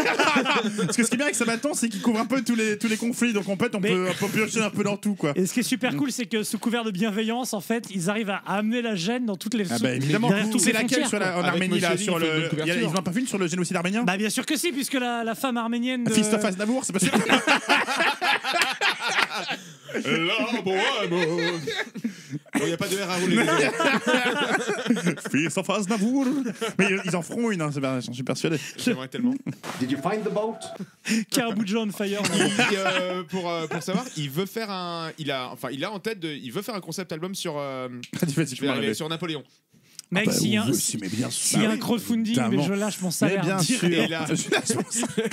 Parce que ce qui est bien avec Sabaton, c'est qu'il couvre un peu tous les conflits, donc en fait on peut piocher un peu dans tout, quoi. Et ce qui est super cool, c'est que sous couvert de bienveillance, en fait, ils arrivent à amener la gêne dans toutes les. Évidemment. C'est laquelle en Arménie là, sur le. Ils n'ont pas fait une sur le génocide arménien? Bah bien sûr que si, puisque la femme arménienne. Fist of Aznavour, c'est possible. La bohème. Il n'y a pas de R à rouler. Fils of Aznavour. Mais ils en feront une, j'en suis persuadé. J'aimerais tellement. Did you find the boat? Carbujo on fire. Pour savoir, il veut faire il a en tête il veut faire un concept album sur sur Napoléon. Mec, s'il y a un crowdfunding, mais je lâche mon salaire. Mais bien sûr. Je lâche mon salaire.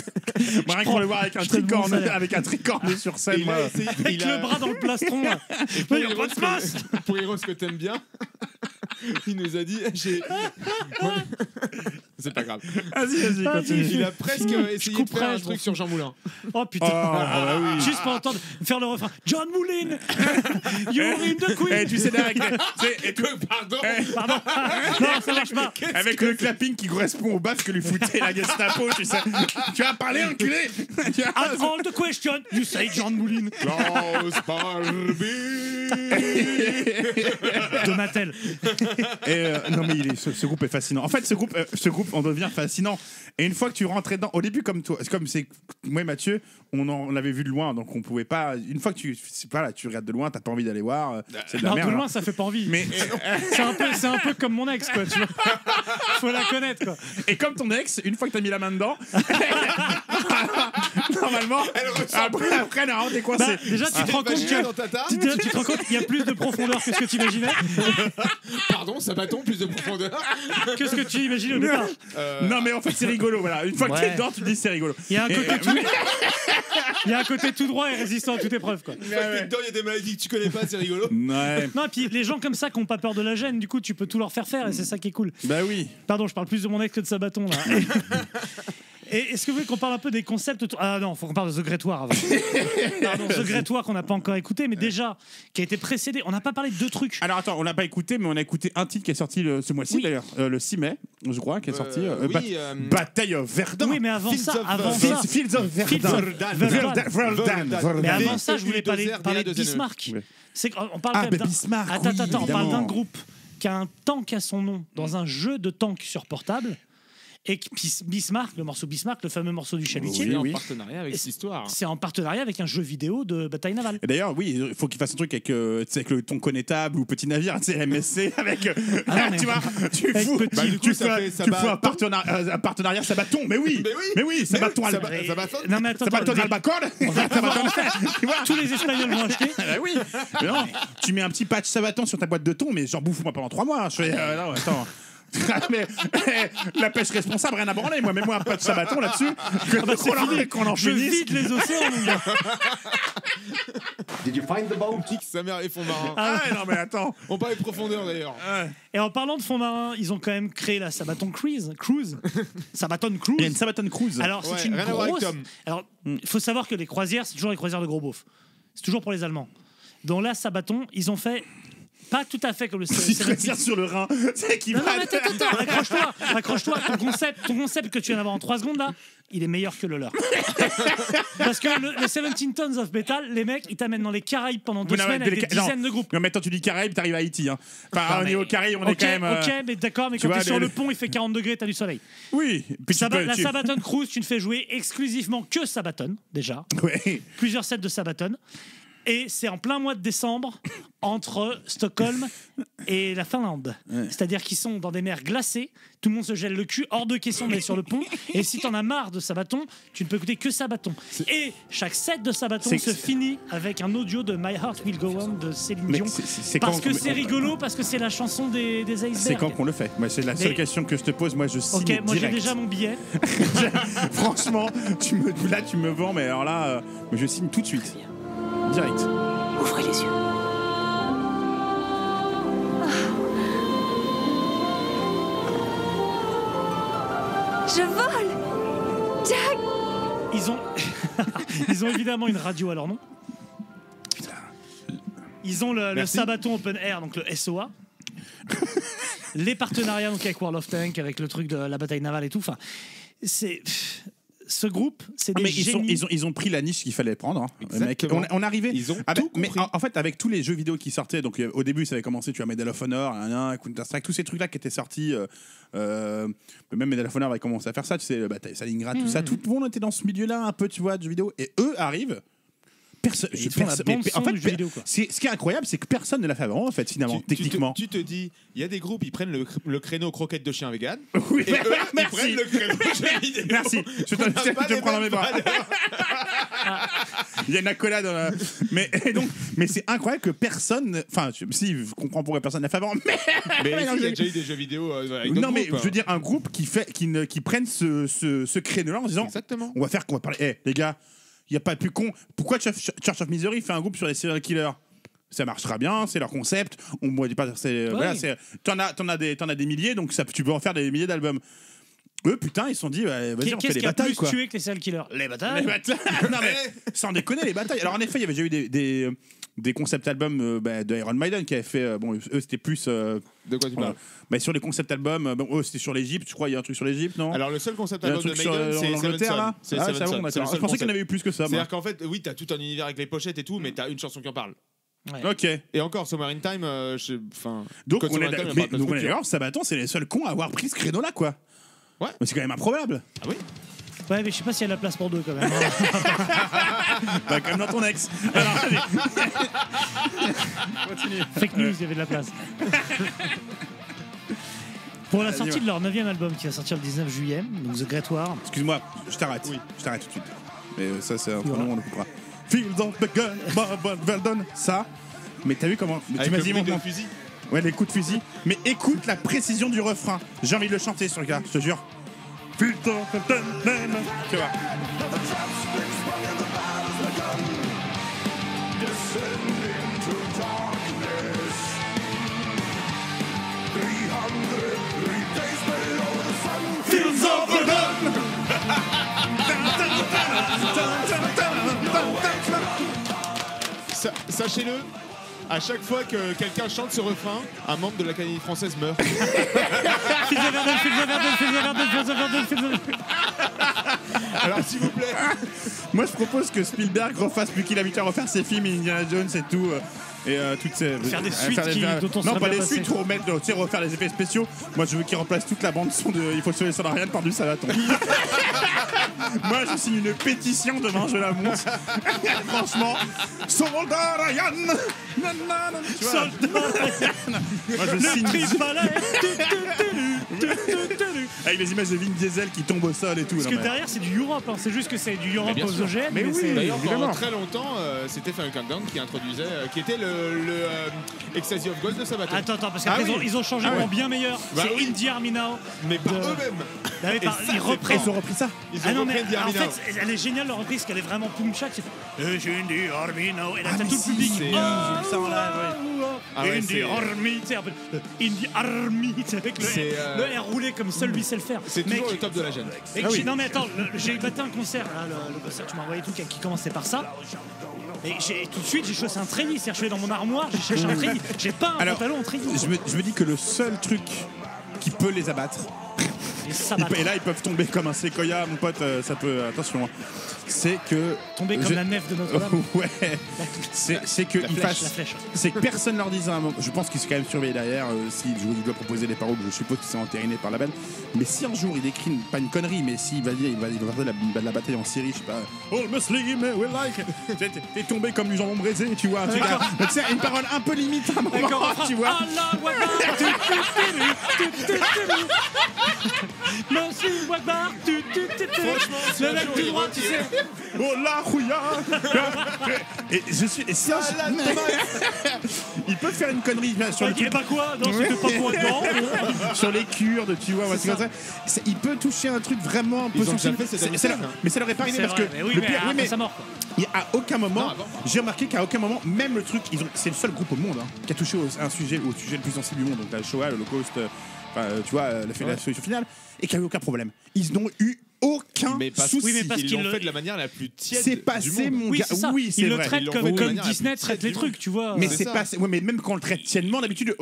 Moi, rien qu'on le voir avec un tricorne sur scène. Avec le bras dans le plastron. Pour Heroes que t'aimes bien, il nous a dit. C'est pas grave. Vas-y, continue. Il a presque essayé de faire un truc sur Jean Moulin. Oh putain. Juste pour entendre faire le refrain. John Moulin, you're in the queen. Et tu sais, Pardon. Non, ça marche pas. Avec le clapping qui correspond au baf que lui foutait la Gestapo, tu sais. Tu vas parler, enculé. And all the question, you say John Moulin. Klaus Barbie. De Mattel. Non mais ce groupe est fascinant. En fait, ce groupe on devient fascinant. Et une fois que tu rentres dedans, au début comme toi, moi et Mathieu, on l'avait vu de loin, donc on pouvait pas. Une fois que tu regardes de loin, t'as pas envie d'aller voir. C'est de la merde. De loin, ça fait pas envie. Mais c'est un peu comme mon ex, quoi. Tu vois. Faut la connaître, quoi. Et comme ton ex, une fois que t'as mis la main dedans, normalement, après, non, t'es coincé. Déjà, tu te rends compte qu'il y a plus de profondeur que ce que tu imaginais. Pardon, ça bâton, plus de profondeur que ce que tu imagines au départ. Non, mais en fait, c'est rigolo. Voilà. Une fois que t'es dedans, tu te dis c'est rigolo. Il y a un côté Il y a un côté tout droit et résistant à toute épreuve, quoi. Une fois que t'es dedans, il y a des maladies que tu connais pas, c'est rigolo. Ouais. Non, et puis les gens comme ça qui n'ont pas peur de la gêne, du coup, tu peux tout leur faire faire et c'est ça qui est cool. Bah oui. Pardon, je parle plus de mon ex que de Sabaton, là. Et est-ce que vous voulez qu'on parle un peu des concepts autour... Ah non, faut qu'on parle de The Great War avant. Pardon, The Great War qu'on n'a pas encore écouté, mais déjà, qui a été précédé. On n'a pas parlé de deux trucs. Alors attends, on l'a pas écouté, mais on a écouté un titre qui est sorti ce mois-ci Oui. d'ailleurs, le 6 mai, je crois, qui est sorti. oui, Bataille of Verdun. Oui, mais avant Fields ça, of- Fields of Verdun. Verdun. Mais avant ça, je voulais parler Bulldozer, de Bismarck. C'est on parle Ah, quand même bah, Bismarck, Attends, oui, on parle évidemment. d'un groupe qui a un tank à son nom dans un jeu de tank sur portable. Et que Bismarck, le morceau Bismarck, le fameux morceau du chalutier, Oui, en oui. partenariat avec cette histoire. c'est en partenariat avec un jeu vidéo de bataille navale. Et d'ailleurs, oui, il faut qu'il fasse un truc avec, tu sais, avec le ton connétable ou petit navire, tu sais, MSC, avec. Ah non, mais- tu vois, tu Avec fous, petit, du coup, ça fait un partenariat Sabaton, mais oui, Sabaton ça va Non, mais attends, Sabaton attends, Albacol, Sabaton, tu vois. tous les Espagnols vont acheter. Ah bah oui, mais non, tu mets un petit patch Sabaton sur ta boîte de thon, mais genre bouffe-moi pendant 3 mois. Je fais, non, attends. Mais la pêche responsable, rien à branler. Moi, mets-moi un patch Sabaton là-dessus. Qu'on en Je finisse. vide les océans, mon gars. Did you find the boat? Kick sa mère et fond marin. Ah ouais, non, mais attends. On parle de profondeur d'ailleurs. Et en parlant de fond marin, ils ont quand même créé la Sabaton Cruise. Sabaton Il y a Cruise. une Sabaton Cruise. Alors, c'est Ouais, une rien à voir avec grosse. Tom. Alors, il faut savoir que les croisières, c'est toujours les croisières de gros beaufs. C'est toujours pour les Allemands. Dans la Sabaton, ils ont fait. Pas tout à fait comme le il retire sur le Rhin. C'est qui Non, va. non, mais attends, accroche-toi. Ton concept que tu viens d'avoir en 3 secondes là, il est meilleur que le leur. Parce que le 17 Tons of Metal, les mecs, ils t'amènent dans les Caraïbes pendant 2 semaines avec des dizaines de groupes. Non, mais attends, tu dis Caraïbes, t'arrives à Haïti. Hein. Enfin, Non, on mais- est au Caraïbes, on est quand même. Ok, mais d'accord, mais tu quand vois, t'es sur les- le pont, il fait 40 degrés, t'as du soleil. Oui. Puis La Sabaton Cruise, tu ne fais jouer exclusivement que Sabaton, déjà. Ouais. Plusieurs sets de Sabaton. Et c'est en plein mois de décembre, entre Stockholm et la Finlande. C'est-à-dire qu'ils sont dans des mers glacées, tout le monde se gèle le cul, hors de question d'aller sur le pont. Et si t'en as marre de Sabaton, tu ne peux écouter que Sabaton. Et chaque set de Sabaton C'est- se finit avec un audio de My Heart Will Go On de Céline Mais Dion. c'est Parce quand- que c'est rigolo, parce que c'est la chanson des icebergs. C'est quand qu'on le fait. Moi, c'est la seule Mais- question que je te pose. Moi, je signe Ok, moi j'ai direct. déjà mon billet. Franchement, tu me vends, mais alors là, je signe tout de suite. Direct. Ouvrez les yeux. Je vole! Jack! Ils ont évidemment une radio à leur nom. Ils ont le Merci. Sabaton Open Air, donc le SOA. Les partenariats donc avec World of Tanks, avec le truc de la bataille navale et tout. Enfin, c'est ce groupe, c'est des Mais génies. ils ont pris la niche qu'il fallait prendre. Hein. Exactement. On arrivait. Ils ont avec, tout mais compris. en fait, avec tous les jeux vidéo qui sortaient, donc au début, ça avait commencé, tu as Medal of Honor, Counter-Strike, tous ces trucs-là qui étaient sortis. Même Medal of Honor avait commencé à faire ça, tu sais, bataille Stalingrad, tout ça. Tout le monde était dans ce milieu-là, un peu, tu vois, de jeux vidéo. Et eux arrivent. Ils font la bande-son du jeu vidéo, quoi. Ce qui est incroyable, c'est que personne ne l'a fait avant, en fait, finalement, techniquement. Tu te dis, il y a des groupes, ils prennent le créneau croquette de chien vegan. Oui, Et eux, ils merci. prennent le créneau jeu vidéo. Merci. Je On n'a pas te les prends dans mêmes mes bras. valeurs. Il y a une accolade dans la... mais c'est incroyable que personne, enfin si je comprends pourquoi personne n'a fait avant, mais Mais non, il y j'ai- a déjà eu des jeux vidéo avec non d'autres mais groupes. je veux dire un groupe qui prenne ce créneau-là en disant Exactement. on va parler, les gars, il y a pas de plus con. Pourquoi Church of Misery fait un groupe sur les serial killers? Ça marchera bien, c'est leur concept. On ne dit pas, voilà, t'en as des milliers, donc tu peux en faire des milliers d'albums. Eux, putain, ils se sont dit, vas-y, on fait Qu'est-ce des qui a batailles, plus quoi. tué que les serial killers? Les batailles. Les batailles. Non mais sans déconner, les batailles. Alors en effet, il y avait déjà eu des concept albums de Iron Maiden qui avaient fait. Bon, eux c'était plus. De quoi tu parles? Mais sur les concept albums, eux c'était sur l'Égypte, je crois. Il y a un truc sur l'Égypte, non? Alors le seul concept Il y a un album de truc sur Maiden, c'est Seven l'Angleterre là. Son. C'est Ah, Seven c'est bon, Son. d'accord. C'est le Je seul pensais qu'il y en concept. avait eu plus que ça. moi. C'est-à-dire qu'en fait, oui, t'as tout un univers avec les pochettes et tout, mais t'as une chanson qui en parle. Ouais. Ok. Et encore, Summer in Time, Donc Code on est Summer in Time, il y a pas de donc on est structure. d'accord, Sabaton, c'est les seuls cons à avoir pris ce créneau-là, quoi. Ouais. Mais c'est quand même improbable. Ah oui. Ouais, mais je sais pas s'il y a de la place pour deux quand même. Bah, comme dans ton ex. Alors, allez. Continue. Fake news, il y avait de la place. Pour la Vas-y, sortie ouais. de leur 9e album qui va sortir le 19 juillet, donc The Great War. Excuse-moi, je t'arrête. Oui. Je t'arrête tout de suite. Mais ça, c'est entre Voilà. nous, on le coupera. Fields of the gun, Verdun, ça. Mais t'as vu comment Avec le bruit de fusil. Ouais, les coups de fusil. Mais écoute la précision du refrain. J'ai envie de le chanter sur le gars, je te jure. Fields of the gun, tu vois. sachez-le, à chaque fois que quelqu'un chante ce refrain, un membre de l'Académie française meurt. Alors s'il vous plaît. Moi je propose que Spielberg refasse, vu qu'il a habitué à refaire ses films, Indiana Jones et tout. Et toutes ces. Faire des suites dont on non, serait pas bien des passé. suites, refaire les effets spéciaux. Moi je veux qu'il remplace toute la bande-son de Il faut sauver Solarian par du Salaton. Moi je signe une pétition demain, je l'annonce. Franchement, Solarian. Tu vois, moi je signe. Avec les images de Vin Diesel qui tombent au sol et tout. Parce que derrière, c'est du Europe. Hein. C'est juste que c'est du Europe aux OGM. Mais oui, D'ailleurs, pendant évidemment. très longtemps, c'était Final Countdown qui introduisait, qui était le Ecstasy of Gold de Sabaton. Attends, parce qu'après ils ont changé en bien meilleur. Bah c'est oui. Indie Army Now. Mais par eux-mêmes. Ah oui, ils reprennent. Ils ont repris ça. Ils ont Ah non, repris mais Indie en Army Now. fait, elle est géniale leur reprise, qu'elle est vraiment poum-chac. Indie Army Now. Et là, t'as tout le si, public. c'est- Ça en live, Ah ouais, Indie c'est- Army, tu sais, un peu, Indie Army, tu sais, avec C'est, le R roulé comme seul lui sait le faire. C'est Mec, toujours le top de la gêne. et non mais attends, j'ai battu un concert, là, le concert tu m'as envoyé tout qui commençait par ça. Et tout de suite j'ai chaussé un treillis, c'est-à-dire je suis allé dans mon armoire, j'ai cherché un treillis. J'ai pas un pantalon en treillis. Je me dis que le seul truc qui peut les abattre, et là ils peuvent tomber comme un séquoia, mon pote, ça peut, attention, hein. C'est que Tomber comme la nef de Notre-Dame. Ouais, c'est que La ils flèche, fassent, la flèche. c'est que personne leur dise à un moment. Je pense qu'ils sont quand même surveillés derrière. S'il doit proposer des paroles, je suppose qu'ils sont entérinés par la bande. Mais si un jour il écrit pas une connerie, mais s'il va dire, il va faire la bataille en Syrie, je sais pas. All Muslim, we like. T'es tombé comme du jambon braisé, tu vois. Tu sais, une parole un peu limite à un moment, tu vois. Monsieur Wagbar, Franchement, le mec du droit, tu sais. Oh la rouilla. Et je suis. Et si un il peut faire une connerie là, sur le Il est pas quoi? Non, c'était pas quoi dedans. sur les Kurdes, tu vois, c'est comme ça. Il peut toucher un truc vraiment un peu Ils ont déjà sensible. fait cette année. Mais ça leur est pas arrivé C'est parce que vrai, mais oui, le mais pire, après sa mort, quoi. à aucun moment, j'ai remarqué qu'à aucun moment, même le truc, c'est le seul groupe au monde qui a touché au sujet le plus sensible du monde, donc la Shoah, l'Holocauste, tu vois, la solution finale, et qu'il n'y a eu aucun problème. Ils n'ont eu aucun souci. Oui, mais parce Ils qu'ils l'ont fait de la manière la plus tiède C'est du passé, monde. mon Oui, gars. c'est ça. Oui, c'est Ils le vrai. traitent Ils l'ont comme fait de manière la Disney plus traite tiède les du trucs, tu vois. Mais c'est c'est ça. pas. Ouais, mais même quand on le traite tiennement, d'habitude,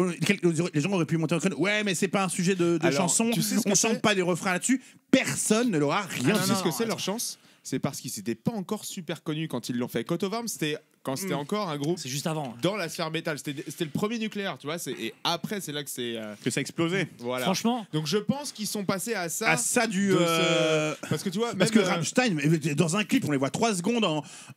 les gens auraient pu monter en train. Ouais, mais c'est pas un sujet de Alors, chanson. tu sais ce que On c'est chante pas des refrains là-dessus. Personne ne l'aura rien Tu sais dit. ce que c'est leur chance? C'est parce qu'ils s'étaient pas encore super connus quand ils l'ont fait. Coat of Arms, c'était quand c'était encore un groupe C'est juste avant. dans la sphère métal. C'était le premier nucléaire, tu vois. Et après, c'est là que c'est. Que ça a explosé. Voilà. Franchement. Donc je pense qu'ils sont passés à ça. À ça du. de parce que tu vois, Parce même, que Rammstein, dans un clip, on les voit 3 secondes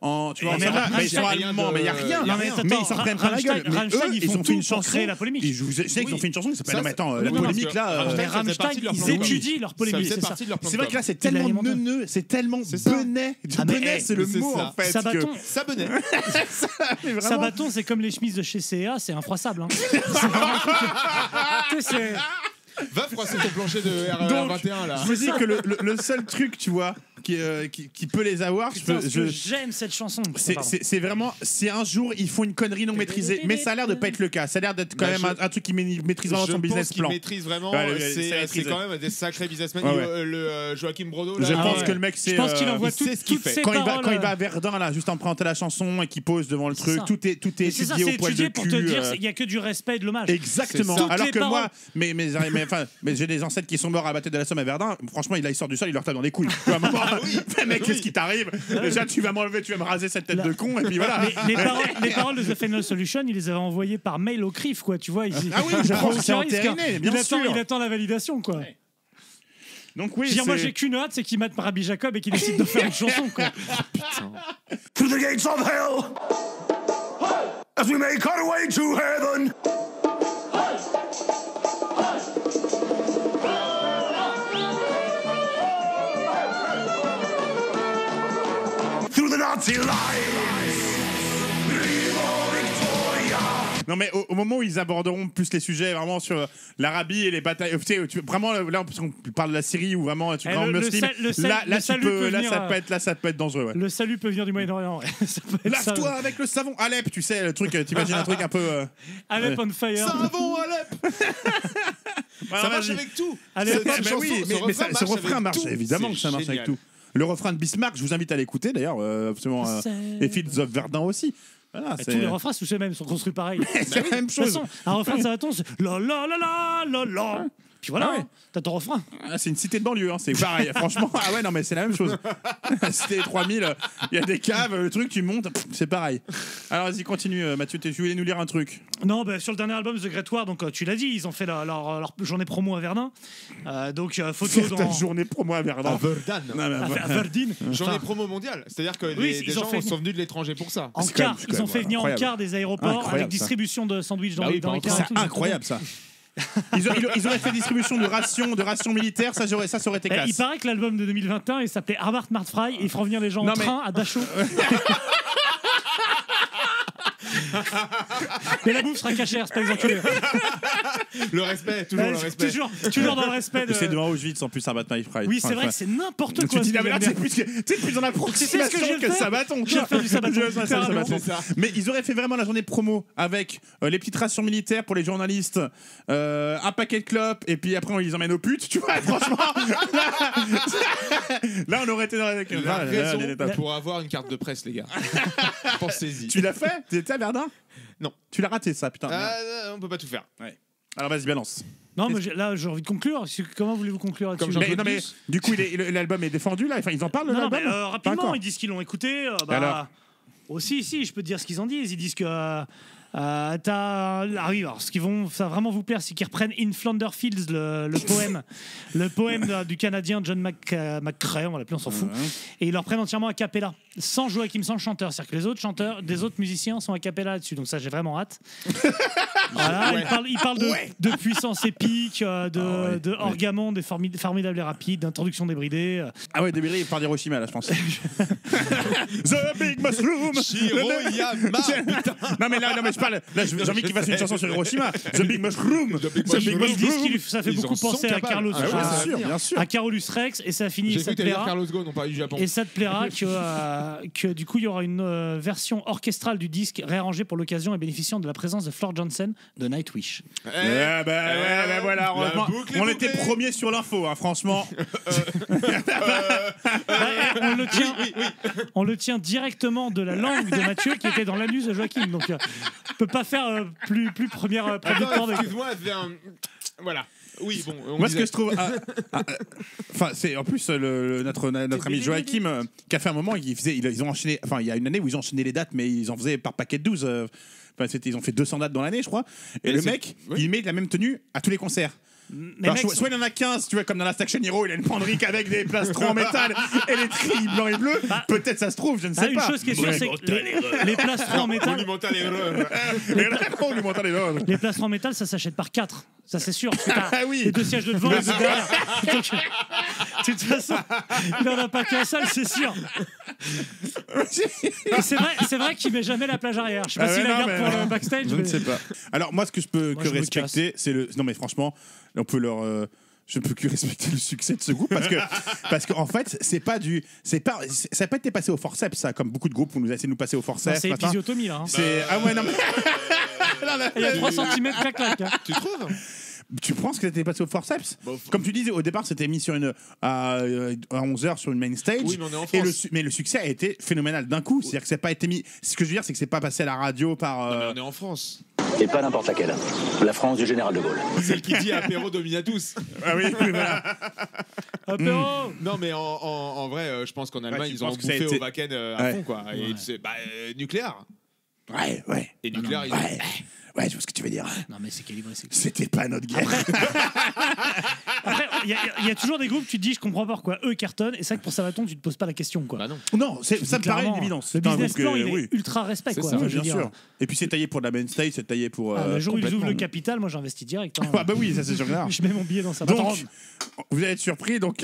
en tu vois, Mais en là, mais ils sont Rammstein, allemands, mais il n'y a rien. y a Mais rien. ils s'en prennent plein la gueule. Mais Rammstein, eux, ils ils font ont fait une tout pour chanson. créer la polémique. Je sais qu'ils ont fait une chanson qui s'appelle. Ça, Non, mais attends, oui, la oui, polémique parce que là. Rammstein, Mais ça faisait Rammstein, partie de leur ils plan de com. étudient leur Ça polémique, faisait c'est ça. partie de leur plan C'est de vrai que là, com. c'est tellement l'alimentaire. neuneux, c'est tellement C'est ça. benet. Ah, mais, Benet, c'est le c'est mot ça. en fait. Sabaton. Ça venait. Mais vraiment. Sabaton, c'est comme les chemises de chez CA, c'est infroissable. Hein. C'est vraiment un truc- Tu sais, c'est- Va froisser ton plancher de RER21 là. Je me dis que le seul truc, tu vois, qui peut les avoir, Putain, ce que j'aime cette chanson. c'est vraiment, si un jour ils font une connerie non maîtrisée, mais ça a l'air de pas être le cas, ça a l'air d'être quand Bah, même un truc qui maîtrise vraiment Je son business pense qu'ils plan. maîtrisent vraiment. Ouais, C'est quand même des sacrés businessmen. Ouais, ouais. Le Joachim Brodo. Je là, pense que le mec, c'est. Je pense qu'il envoie il sait ce qu'il toutes fait. ses Quand il paroles. va à Verdun, là, juste en présentant la chanson et qu'il pose devant le C'est truc, ça. tout est Mais c'est ça, étudié c'est au poil de étudié pour te cul. dire il n'y a que du respect et de l'hommage. Exactement. C'est ça. Alors Toutes que les moi, paroles. mais j'ai des ancêtres qui sont morts à Bataille de la Somme à Verdun. Franchement, il sort du sol, il leur tape dans les couilles. Tu vois, à un moment, mec, qu'est-ce qui t'arrive? Déjà, tu vas m'enlever, tu vas me raser cette tête de con, et puis voilà. Les paroles de The Final Solution, il les avait envoyées par mail au CRIF, quoi. Tu vois, Ah oui, je pense que c'est entériné, bien sûr. Il attend la validation, quoi. Donc oui, Je veux dire, moi, c'est- j'ai qu'une hâte, c'est qu'il mate Rabbi Jacob et qu'il décide de faire une chanson, quoi. To the gates of hell, as we make our way to heaven. Through the Nazi lines, Viva Victoria. Non mais au moment où ils aborderont plus les sujets vraiment sur l'Arabie et les batailles, tu sais, vraiment là parce qu'on parle de la Syrie ou vraiment tu grand muslim, là ça peut être dangereux. Ouais. Le salut peut venir du Moyen-Orient. Ouais. Ça peut être ça. Lave-toi avec le savon Alep, tu sais le truc, t'imagines un truc un peu. Alep on fire. Savon Alep. Ça marche vas-y. avec tout. Alep, Mais oui, mais ce refrain marche évidemment que ça marche avec tout. Le refrain de Bismarck, je vous invite à l'écouter d'ailleurs, absolument. Et Fields of Verdun aussi. Voilà, Et tous les refrains, c'est les mêmes, sont construits pareil. c'est la même De toute chose. façon, un refrain de Sabaton, c'est la la la la la la. Puis voilà, Ah ouais. hein, t'as ton refrain. Ah, c'est une cité de banlieue, hein, c'est pareil. Franchement, ah ouais, non, mais c'est la même chose. La cité des 3000, il y a des caves, le truc, tu montes, c'est pareil. Alors, vas-y, continue, Mathieu, tu voulais nous lire un truc. Non, bah, sur le dernier album, The Great War, donc tu l'as dit, ils ont fait leur journée promo à Verdun. Donc, photo Ta dans. journée promo à Verdun. À Verdun. Non, mais À Verdun. Journée Enfin, promo mondiale. C'est-à-dire que Oui, des ils ont gens fait- sont venus de l'étranger pour ça. En C'est quand car, même- ils ont fait venir en incroyable. car des aéroports Incroyable, avec ça. distribution de sandwichs dans Bah les oui, dans les pas cars. et C'est tout, incroyable, ça. Ils auraient fait distribution de rations militaires, ça aurait été Il classe. paraît que l'album de 2021 il s'appelait Harvard Mart Fry et ils feront venir les gens Non, en mais- train à Dachau. Mais la bouffe sera cachère, c'est pas les enculés. Le respect, toujours le respect. Toujours dans le respect. De... C'est devant Auschwitz en plus, Harvard Knife Fry. Oui, c'est vrai que c'est n'importe Tu quoi. te dis, ce ah, que mais là, j'aime c'est bien. plus dans l'approximation j'ai que fait. Sabaton. Je vais faire du Sabaton. Littéralement. C'est ça. Mais ils auraient fait vraiment la journée promo avec les petites rations militaires pour les journalistes, un paquet de clopes, et puis après on les emmène aux putes, tu vois, franchement. Là, on aurait été dans la raison pour avoir une carte de presse, les gars. Pensez-y. Tu l'as fait? Tu étais à Verdun? Non. Tu l'as raté, ça, putain. merde. On peut pas tout faire. Alors vas-y, balance. Non, mais là, j'ai envie de conclure. Comment voulez-vous conclure là-dessus? Mais, non, mais du coup, l'album est défendu là. Enfin, ils en parlent de Non, l'album. mais Pas rapidement, encore. ils disent qu'ils l'ont écouté. Alors Aussi, si, je peux te dire ce qu'ils en disent. Ils disent que oui, alors, ce qui ça va vraiment vous plaire, c'est qu'ils reprennent In Flounder Fields, le poème du Canadien John McCrae, on va l'appeler, on s'en fout. Et ils le reprennent entièrement a cappella, sans Joachim, sans le chanteur. C'est-à-dire que les autres chanteurs, des autres musiciens sont a cappella là-dessus. Donc ça, j'ai vraiment hâte. Voilà, ils parlent de puissance épique, de orgamon, des formidables et rapides, d'introduction débridée. Ah ouais, débridé par Hiroshima là, je pense. The Big Mushroom. Shiroyama. Non mais je parle. Là, j'ai envie qu'il fasse une chanson sur Hiroshima. The Big Mushroom. Ils disent que ça fait beaucoup penser à Carlos, bien sûr. à Carolus Rex, et ça finit. J'ai Ça cru te que t'allais dire plaira. Carlos Ghosn, on parlait du Japon. Et ça te plaira que du coup il y aura une version orchestrale du disque réarrangée pour l'occasion et bénéficiant de la présence de Floor Jansen de Nightwish. Ouais, voilà, heureusement. On était premiers sur l'info, hein, franchement. On le tient directement de la langue de Mathieu qui était dans l'anus de Joachim. Donc on peut pas faire plus première producteur de... Excuse-moi, voilà. Oui, bon. Moi, ce que je trouve. Enfin, c'est en plus notre ami Joachim qui a fait un moment, ils ont enchaîné. Enfin, il y a une année où ils ont enchaîné les dates, mais ils en faisaient par paquet de 12. Ils ont fait 200 dates dans l'année, je crois. Et le mec, il met la même tenue à tous les concerts. Alors, soit il en a 15, tu vois, comme dans la Action Hero, il a une penderie avec des plastrons en métal et les trilles blancs et bleus. Peut-être ça se trouve, je ne sais Une pas. chose qui est sûre, c'est que les plastrons en métal. Les plastrons en métal, ça s'achète par 4. Ça, c'est sûr. Les deux sièges de devant et les deux derrière. Donc, de toute façon, il n'en a pas qu'un seul, c'est sûr. Et c'est vrai qu'il met jamais la plage arrière. Je sais pas s'il la garde pour le backstage. Je ne sais pas. Alors, moi, ce que je peux Moi, que je me respecter, c'est le. Non, mais franchement, on peut leur. Je ne peux que respecter le succès de ce groupe parce que en fait ça n'a pas été passé au forceps, ça, comme beaucoup de groupes où nous essayé de nous passer au forceps. C'est épisiotomie là. Hein. Ah ouais, non mais il y a 3 cm clac. Hein. Tu trouves? Tu penses que c'était passé au forceps? Comme tu disais, au départ, c'était mis sur à 11h sur une main stage. Oui, mais on est en France. Mais le succès a été phénoménal d'un coup. C'est-à-dire que c'est pas été mis. Ce que je veux dire, c'est que c'est pas passé à la radio par. Non, mais on est en France. Et pas n'importe laquelle. La France du général de Gaulle. Celle qui dit apéro dominatus. Ah oui, voilà. Apéro. Non, mais en vrai, je pense qu'en Allemagne, tu ils ont penses que ça a bouffé été- au Wacken à fond, quoi. Et c'est nucléaire. Ouais. Et nucléaire, ils Ouais, je vois ce que tu veux dire. Non, mais c'est calibré. C'était pas notre guerre. Après, il y a toujours des groupes, tu te dis, je comprends pas pourquoi eux cartonnent. Et c'est vrai que pour Sabaton, tu te poses pas la question, quoi. Bah non. Non, ça me paraît Clairement, une évidence. Le C'est un business groupe plan, que- il est oui. ultra respect, C'est quoi. ça, Je veux Bien dire. sûr. Et puis c'est taillé pour la main stage, c'est taillé pour. Le jour où ils ouvrent le complètement. capital, moi j'investis direct. Hein. Ah bah oui, ça c'est sûr. Je mets mon billet dans Sabaton. Donc, vous allez être surpris. Donc,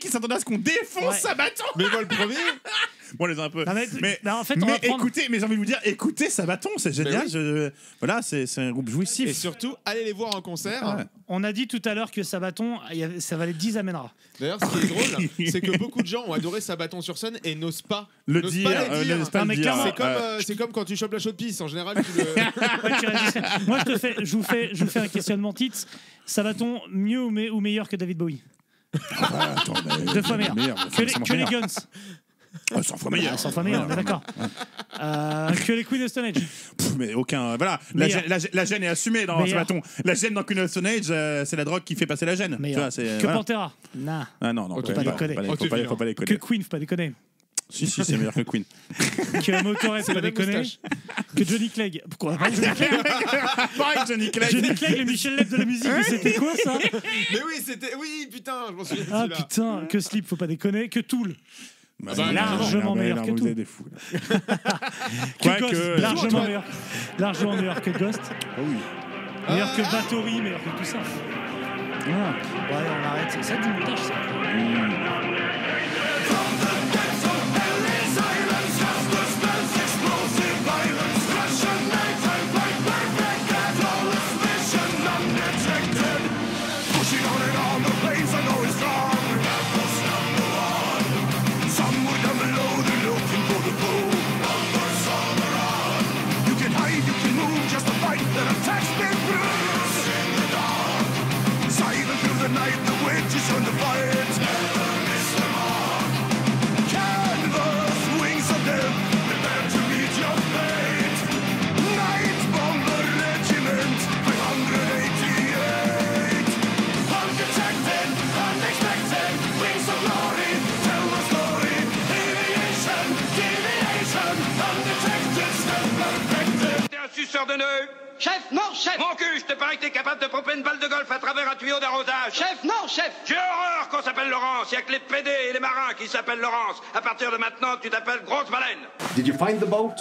qui s'attendait à ce qu'on défonce Sabaton. Mais moi, le premier. Bon, on les a un peu. Non, mais en fait, on mais va prendre- écoutez, mais j'ai envie de vous dire, écoutez Sabaton, c'est génial. Voilà, c'est un groupe jouissif. Et surtout, allez les voir en concert. Ah ouais. On a dit tout à l'heure que Sabaton, ça valait 10 amènera. D'ailleurs, ce qui est drôle, c'est que beaucoup de gens ont adoré Sabaton sur scène et n'osent pas N'osent pas le dire. C'est comme quand tu chopes la chaude pisse. En général, tu le. Ouais, tu réagis. Moi, je vous fais un questionnement titre. Sabaton, mieux ou meilleur que David Bowie? Attends, 2 fois meilleur. Que les Guns. 100 fois meilleur. 100 fois meilleur, on est d'accord. Que les Queen of Stone Age. Mais aucun. Voilà, la gêne est assumée dans ce bâton. La gêne dans Queen of Stone Age, c'est la drogue qui fait passer la gêne. Tu vois, que Pantera. Nah. Ah non, faut pas déconner. Faut pas déconner. Que Queen, faut pas déconner. Si, c'est meilleur que Queen. Que Motorhead, faut pas déconner. Que Johnny Clegg. Pourquoi pas Johnny Clegg? Pareil, Johnny Clegg. Johnny Clegg, le Michel Leb de la musique, mais c'était quoi ça? Mais oui, c'était. Oui, putain, je m'en souviens. Ah putain, que Sleep, faut pas déconner. Que Tool. Largement meilleur que Tool. des fous. Que Ghost, largement meilleur que Ghost. Oui. Meilleur que Bathory, meilleur que tout ça. Ouais, on arrête. C'est ça du montage, ça. Suceur de nœuds. Chef, non, chef. Mon cul, je te parie que t'es capable de pomper une balle de golf à travers un tuyau d'arrosage. Chef, non, chef. J'ai horreur qu'on s'appelle Laurence. Il y a que les PD et les marins qui s'appellent Laurence. À partir de maintenant, tu t'appelles Grosse Baleine. Did you find the boat?